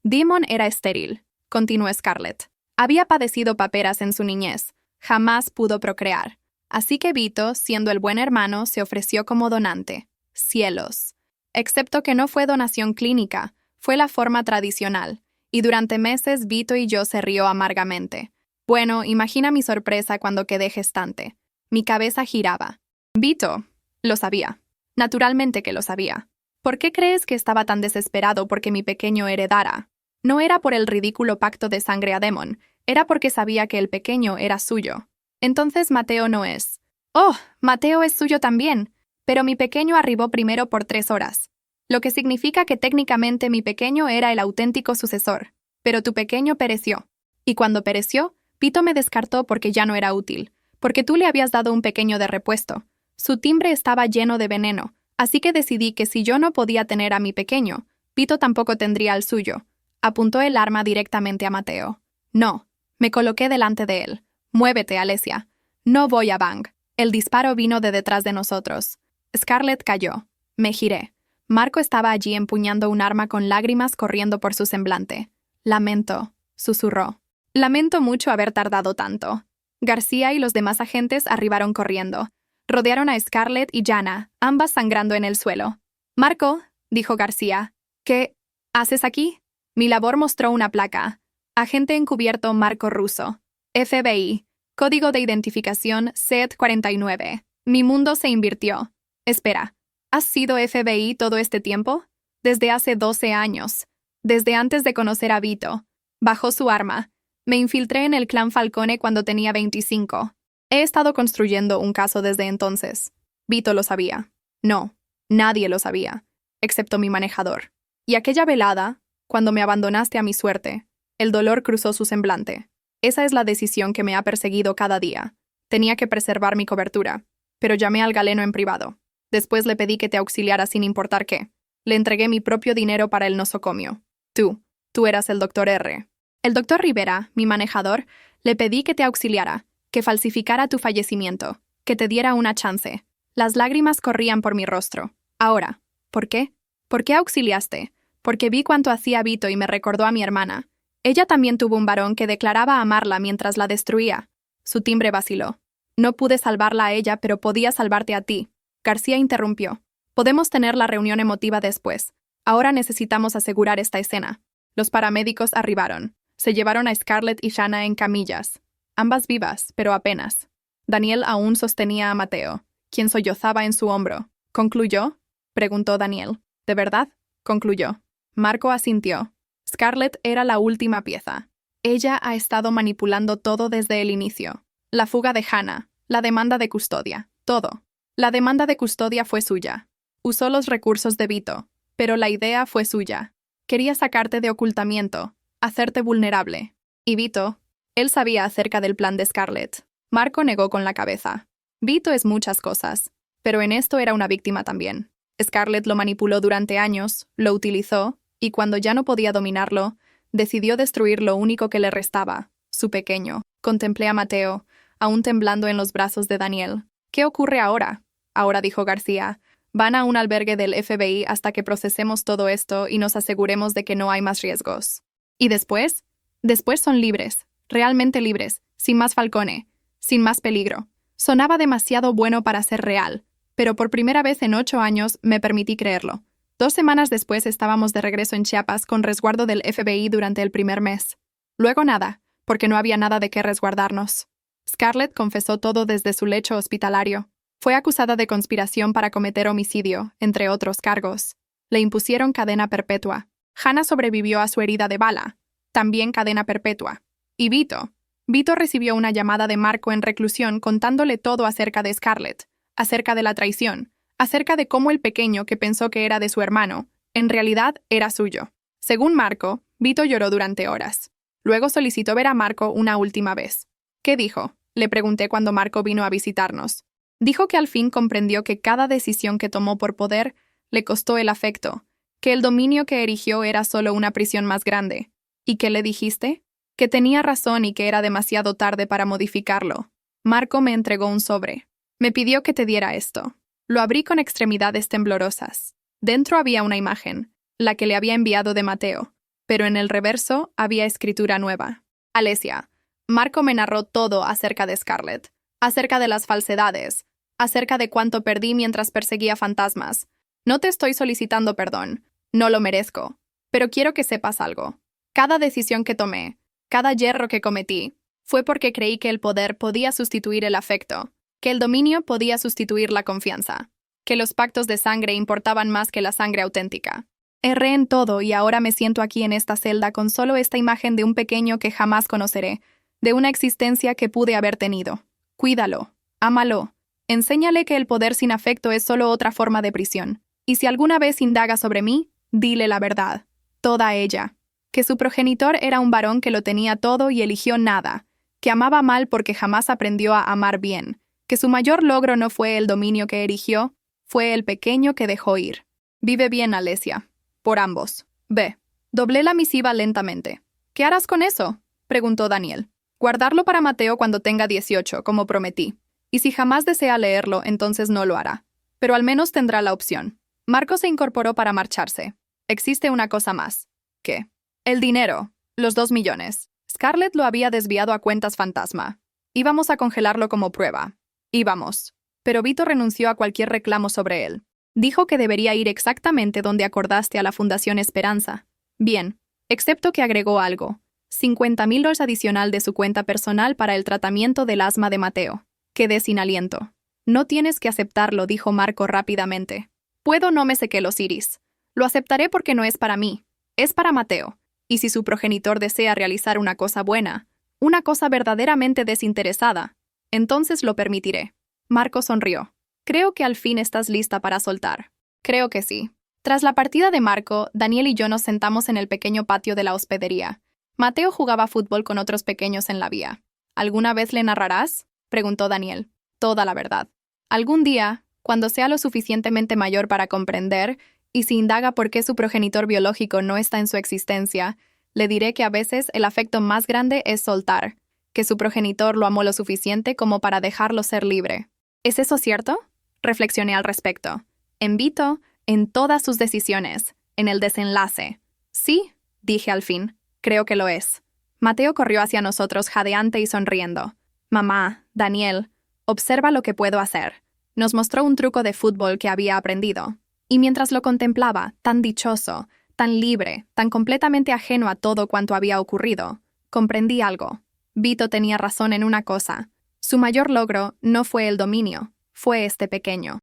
Damon era estéril, continuó Scarlett. Había padecido paperas en su niñez. Jamás pudo procrear. Así que Vito, siendo el buen hermano, se ofreció como donante. Cielos. Excepto que no fue donación clínica, fue la forma tradicional. Y durante meses Vito y yo se rió amargamente. Bueno, imagina mi sorpresa cuando quedé gestante. Mi cabeza giraba. Vito, lo sabía. Naturalmente que lo sabía. ¿Por qué crees que estaba tan desesperado porque mi pequeño heredara? No era por el ridículo pacto de sangre a Damon, era porque sabía que el pequeño era suyo. Entonces Mateo no es. ¡Oh! Mateo es suyo también. Pero mi pequeño arribó primero por 3 horas. Lo que significa que técnicamente mi pequeño era el auténtico sucesor. Pero tu pequeño pereció. Y cuando pereció, Vito me descartó porque ya no era útil. Porque tú le habías dado un pequeño de repuesto. Su timbre estaba lleno de veneno. Así que decidí que si yo no podía tener a mi pequeño, Vito tampoco tendría al suyo. Apuntó el arma directamente a Mateo. No. Me coloqué delante de él. Muévete, Alesia. No voy a Bang. El disparo vino de detrás de nosotros. Scarlett cayó. Me giré. Marco estaba allí empuñando un arma con lágrimas corriendo por su semblante. Lamento, susurró. Lamento mucho haber tardado tanto. García y los demás agentes arribaron corriendo. Rodearon a Scarlett y Jana, ambas sangrando en el suelo. Marco, dijo García. ¿Qué haces aquí? Mi labor mostró una placa. Agente encubierto Marco Russo. FBI. Código de identificación SET-49. Mi mundo se invirtió. Espera, ¿has sido FBI todo este tiempo? Desde hace 12 años. Desde antes de conocer a Vito. Bajó su arma. Me infiltré en el clan Falcone cuando tenía 25. He estado construyendo un caso desde entonces. Vito lo sabía. No, nadie lo sabía, excepto mi manejador. Y aquella velada, cuando me abandonaste a mi suerte, el dolor cruzó su semblante. Esa es la decisión que me ha perseguido cada día. Tenía que preservar mi cobertura, pero llamé al galeno en privado. Después le pedí que te auxiliara sin importar qué. Le entregué mi propio dinero para el nosocomio. Tú eras el Dr. R. El Dr. Rivera, mi manejador, le pedí que te auxiliara, que falsificara tu fallecimiento, que te diera una chance. Las lágrimas corrían por mi rostro. Ahora, ¿por qué? ¿Por qué auxiliaste? Porque vi cuánto hacía Vito y me recordó a mi hermana. Ella también tuvo un varón que declaraba amarla mientras la destruía. Su timbre vaciló. No pude salvarla a ella, pero podía salvarte a ti. García interrumpió. Podemos tener la reunión emotiva después. Ahora necesitamos asegurar esta escena. Los paramédicos arribaron. Se llevaron a Scarlett y Shanna en camillas. Ambas vivas, pero apenas. Daniel aún sostenía a Mateo, quien sollozaba en su hombro. ¿Concluyó? Preguntó Daniel. ¿De verdad? Concluyó. Marco asintió. Scarlett era la última pieza. Ella ha estado manipulando todo desde el inicio. La fuga de Hannah, la demanda de custodia, todo. La demanda de custodia fue suya. Usó los recursos de Vito, pero la idea fue suya. Quería sacarte de ocultamiento, hacerte vulnerable. Y Vito, él sabía acerca del plan de Scarlett. Marco negó con la cabeza. Vito es muchas cosas, pero en esto era una víctima también. Scarlett lo manipuló durante años, lo utilizó, y cuando ya no podía dominarlo, decidió destruir lo único que le restaba, su pequeño. Contemplé a Mateo, aún temblando en los brazos de Daniel. ¿Qué ocurre ahora? Ahora, dijo García, van a un albergue del FBI hasta que procesemos todo esto y nos aseguremos de que no hay más riesgos. ¿Y después? Después son libres, realmente libres, sin más Falcone, sin más peligro. Sonaba demasiado bueno para ser real, pero por primera vez en 8 años me permití creerlo. 2 semanas después estábamos de regreso en Chiapas con resguardo del FBI durante el primer mes. Luego nada, porque no había nada de qué resguardarnos. Scarlett confesó todo desde su lecho hospitalario. Fue acusada de conspiración para cometer homicidio, entre otros cargos. Le impusieron cadena perpetua. Hannah sobrevivió a su herida de bala. También cadena perpetua. Y Vito recibió una llamada de Marco en reclusión contándole todo acerca de Scarlett, acerca de la traición, acerca de cómo el pequeño que pensó que era de su hermano, en realidad era suyo. Según Marco, Vito lloró durante horas. Luego solicitó ver a Marco una última vez. ¿Qué dijo? Le pregunté cuando Marco vino a visitarnos. Dijo que al fin comprendió que cada decisión que tomó por poder le costó el afecto, que el dominio que erigió era solo una prisión más grande. ¿Y qué le dijiste? Que tenía razón y que era demasiado tarde para modificarlo. Marco me entregó un sobre. Me pidió que te diera esto. Lo abrí con extremidades temblorosas. Dentro había una imagen, la que le había enviado de Mateo. pero en el reverso había escritura nueva. Alesia, Marco me narró todo acerca de Scarlett, acerca de las falsedades, acerca de cuánto perdí mientras perseguía fantasmas. No te estoy solicitando perdón, no lo merezco, pero quiero que sepas algo. Cada decisión que tomé, cada yerro que cometí, fue porque creí que el poder podía sustituir el afecto, que el dominio podía sustituir la confianza, que los pactos de sangre importaban más que la sangre auténtica. Erré en todo y ahora me siento aquí en esta celda con solo esta imagen de un pequeño que jamás conoceré, de una existencia que pude haber tenido. Cuídalo, ámalo, enséñale que el poder sin afecto es solo otra forma de prisión. Y si alguna vez indaga sobre mí, dile la verdad, toda ella. Que su progenitor era un varón que lo tenía todo y eligió nada, que amaba mal porque jamás aprendió a amar bien, que su mayor logro no fue el dominio que erigió, fue el pequeño que dejó ir. Vive bien, Alesia. Por ambos. Ve. Doblé la misiva lentamente. ¿Qué harás con eso?, preguntó Daniel. Guardarlo para Mateo cuando tenga 18, como prometí. Y si jamás desea leerlo, entonces no lo hará. Pero al menos tendrá la opción. Marco se incorporó para marcharse. Existe una cosa más. ¿Qué? El dinero. Los 2 millones. Scarlett lo había desviado a cuentas fantasma. Íbamos a congelarlo como prueba. Íbamos. Pero Vito renunció a cualquier reclamo sobre él. Dijo que debería ir exactamente donde acordaste a la Fundación Esperanza. Bien, excepto que agregó algo. $50,000 adicional de su cuenta personal para el tratamiento del asma de Mateo. Quedé sin aliento. No tienes que aceptarlo, dijo Marco rápidamente. Puedo, no me sequé los iris. Lo aceptaré porque no es para mí. Es para Mateo. Y si su progenitor desea realizar una cosa buena, una cosa verdaderamente desinteresada, entonces lo permitiré. Marco sonrió. Creo que al fin estás lista para soltar. Creo que sí. Tras la partida de Marco, Daniel y yo nos sentamos en el pequeño patio de la hospedería. Mateo jugaba fútbol con otros pequeños en la vía. ¿Alguna vez le narrarás?, preguntó Daniel. Toda la verdad. Algún día, cuando sea lo suficientemente mayor para comprender, y si indaga por qué su progenitor biológico no está en su existencia, le diré que a veces el afecto más grande es soltar, que su progenitor lo amó lo suficiente como para dejarlo ser libre. ¿Es eso cierto? Reflexioné al respecto. En Vito, en todas sus decisiones, en el desenlace. Sí, dije al fin. Creo que lo es. Mateo corrió hacia nosotros jadeante y sonriendo. Mamá, Daniel, observa lo que puedo hacer. Nos mostró un truco de fútbol que había aprendido. Y mientras lo contemplaba, tan dichoso, tan libre, tan completamente ajeno a todo cuanto había ocurrido, comprendí algo. Vito tenía razón en una cosa. Su mayor logro no fue el dominio, fue este pequeño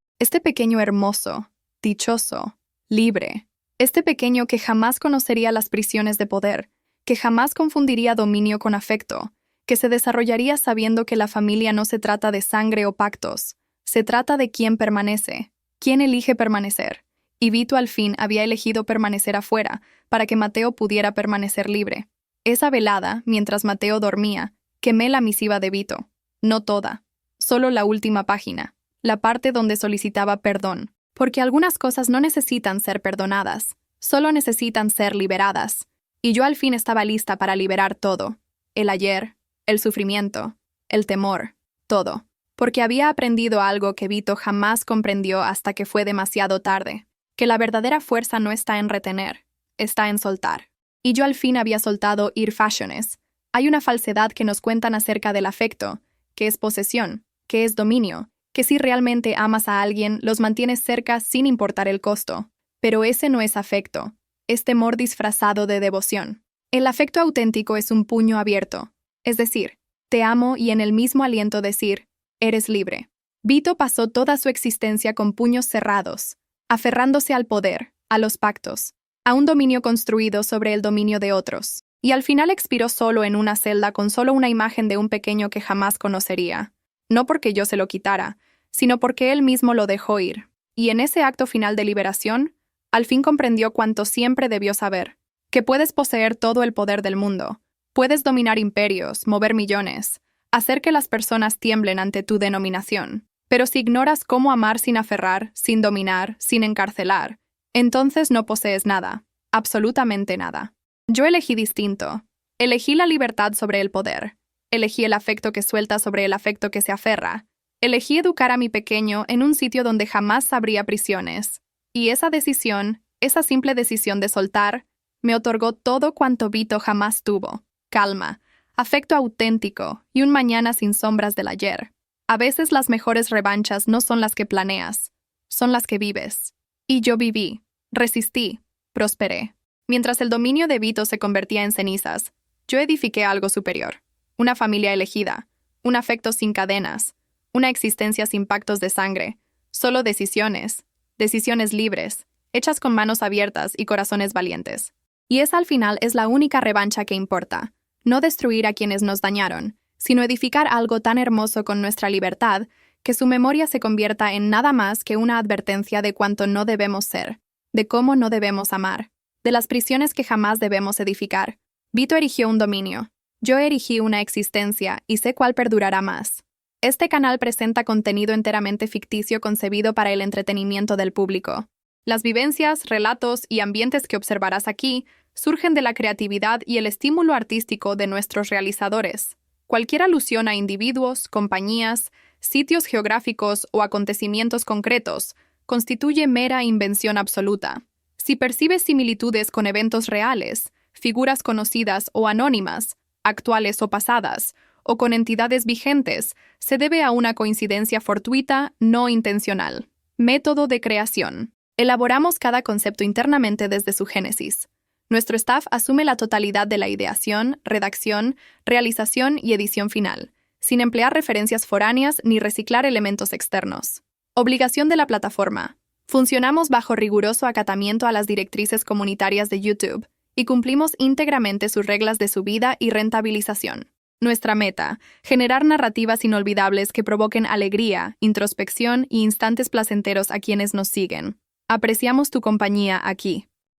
hermoso, dichoso, libre. Este pequeño que jamás conocería las prisiones de poder, que jamás confundiría dominio con afecto, que se desarrollaría sabiendo que la familia no se trata de sangre o pactos, se trata de quién permanece, quién elige permanecer. Y Vito al fin había elegido permanecer afuera para que Mateo pudiera permanecer libre. Esa velada, mientras Mateo dormía, quemé la misiva de Vito. No toda, solo la última página, la parte donde solicitaba perdón, porque algunas cosas no necesitan ser perdonadas, solo necesitan ser liberadas. Y yo al fin estaba lista para liberar todo, el ayer, el sufrimiento, el temor, todo, porque había aprendido algo que Vito jamás comprendió hasta que fue demasiado tarde, que la verdadera fuerza no está en retener, está en soltar. Y yo al fin había soltado ir fashions. Hay una falsedad que nos cuentan acerca del afecto, que es posesión, que es dominio, que si realmente amas a alguien, los mantienes cerca sin importar el costo. Pero ese no es afecto, es temor disfrazado de devoción. El afecto auténtico es un puño abierto, es decir, te amo y en el mismo aliento decir, eres libre. Vito pasó toda su existencia con puños cerrados, aferrándose al poder, a los pactos, a un dominio construido sobre el dominio de otros, y al final expiró solo en una celda con solo una imagen de un pequeño que jamás conocería, no porque yo se lo quitara, sino porque él mismo lo dejó ir, y en ese acto final de liberación, al fin comprendió cuanto siempre debió saber, que puedes poseer todo el poder del mundo, puedes dominar imperios, mover millones, hacer que las personas tiemblen ante tu denominación, pero si ignoras cómo amar sin aferrar, sin dominar, sin encarcelar, entonces no posees nada, absolutamente nada. Yo elegí distinto. Elegí la libertad sobre el poder. Elegí el afecto que suelta sobre el afecto que se aferra. Elegí educar a mi pequeño en un sitio donde jamás habría prisiones. Y esa decisión, esa simple decisión de soltar, Me otorgó todo cuanto Vito jamás tuvo: calma, afecto auténtico y un mañana sin sombras del ayer. A veces las mejores revanchas no son las que planeas, son las que vives. Y yo viví, resistí, prosperé. Mientras el dominio de Vito se convertía en cenizas, yo edifiqué algo superior: una familia elegida, un afecto sin cadenas, una existencia sin pactos de sangre, solo decisiones, decisiones libres, hechas con manos abiertas y corazones valientes. Y esa al final es la única revancha que importa: no destruir a quienes nos dañaron, sino edificar algo tan hermoso con nuestra libertad que su memoria se convierta en nada más que una advertencia de cuánto no debemos ser, de cómo no debemos amar, de las prisiones que jamás debemos edificar. Vito erigió un dominio, yo erigí una existencia y sé cuál perdurará más. Este canal presenta contenido enteramente ficticio concebido para el entretenimiento del público. Las vivencias, relatos y ambientes que observarás aquí surgen de la creatividad y el estímulo artístico de nuestros realizadores. Cualquier alusión a individuos, compañías, sitios geográficos o acontecimientos concretos constituye mera invención absoluta. Si percibes similitudes con eventos reales, figuras conocidas o anónimas, actuales o pasadas, o con entidades vigentes, se debe a una coincidencia fortuita, no intencional. Método de creación. Elaboramos cada concepto internamente desde su génesis. Nuestro staff asume la totalidad de la ideación, redacción, realización y edición final, sin emplear referencias foráneas ni reciclar elementos externos. Obligación de la plataforma. Funcionamos bajo riguroso acatamiento a las directrices comunitarias de YouTube y cumplimos íntegramente sus reglas de subida y rentabilización. Nuestra meta: generar narrativas inolvidables que provoquen alegría, introspección y instantes placenteros a quienes nos siguen. Apreciamos tu compañía aquí.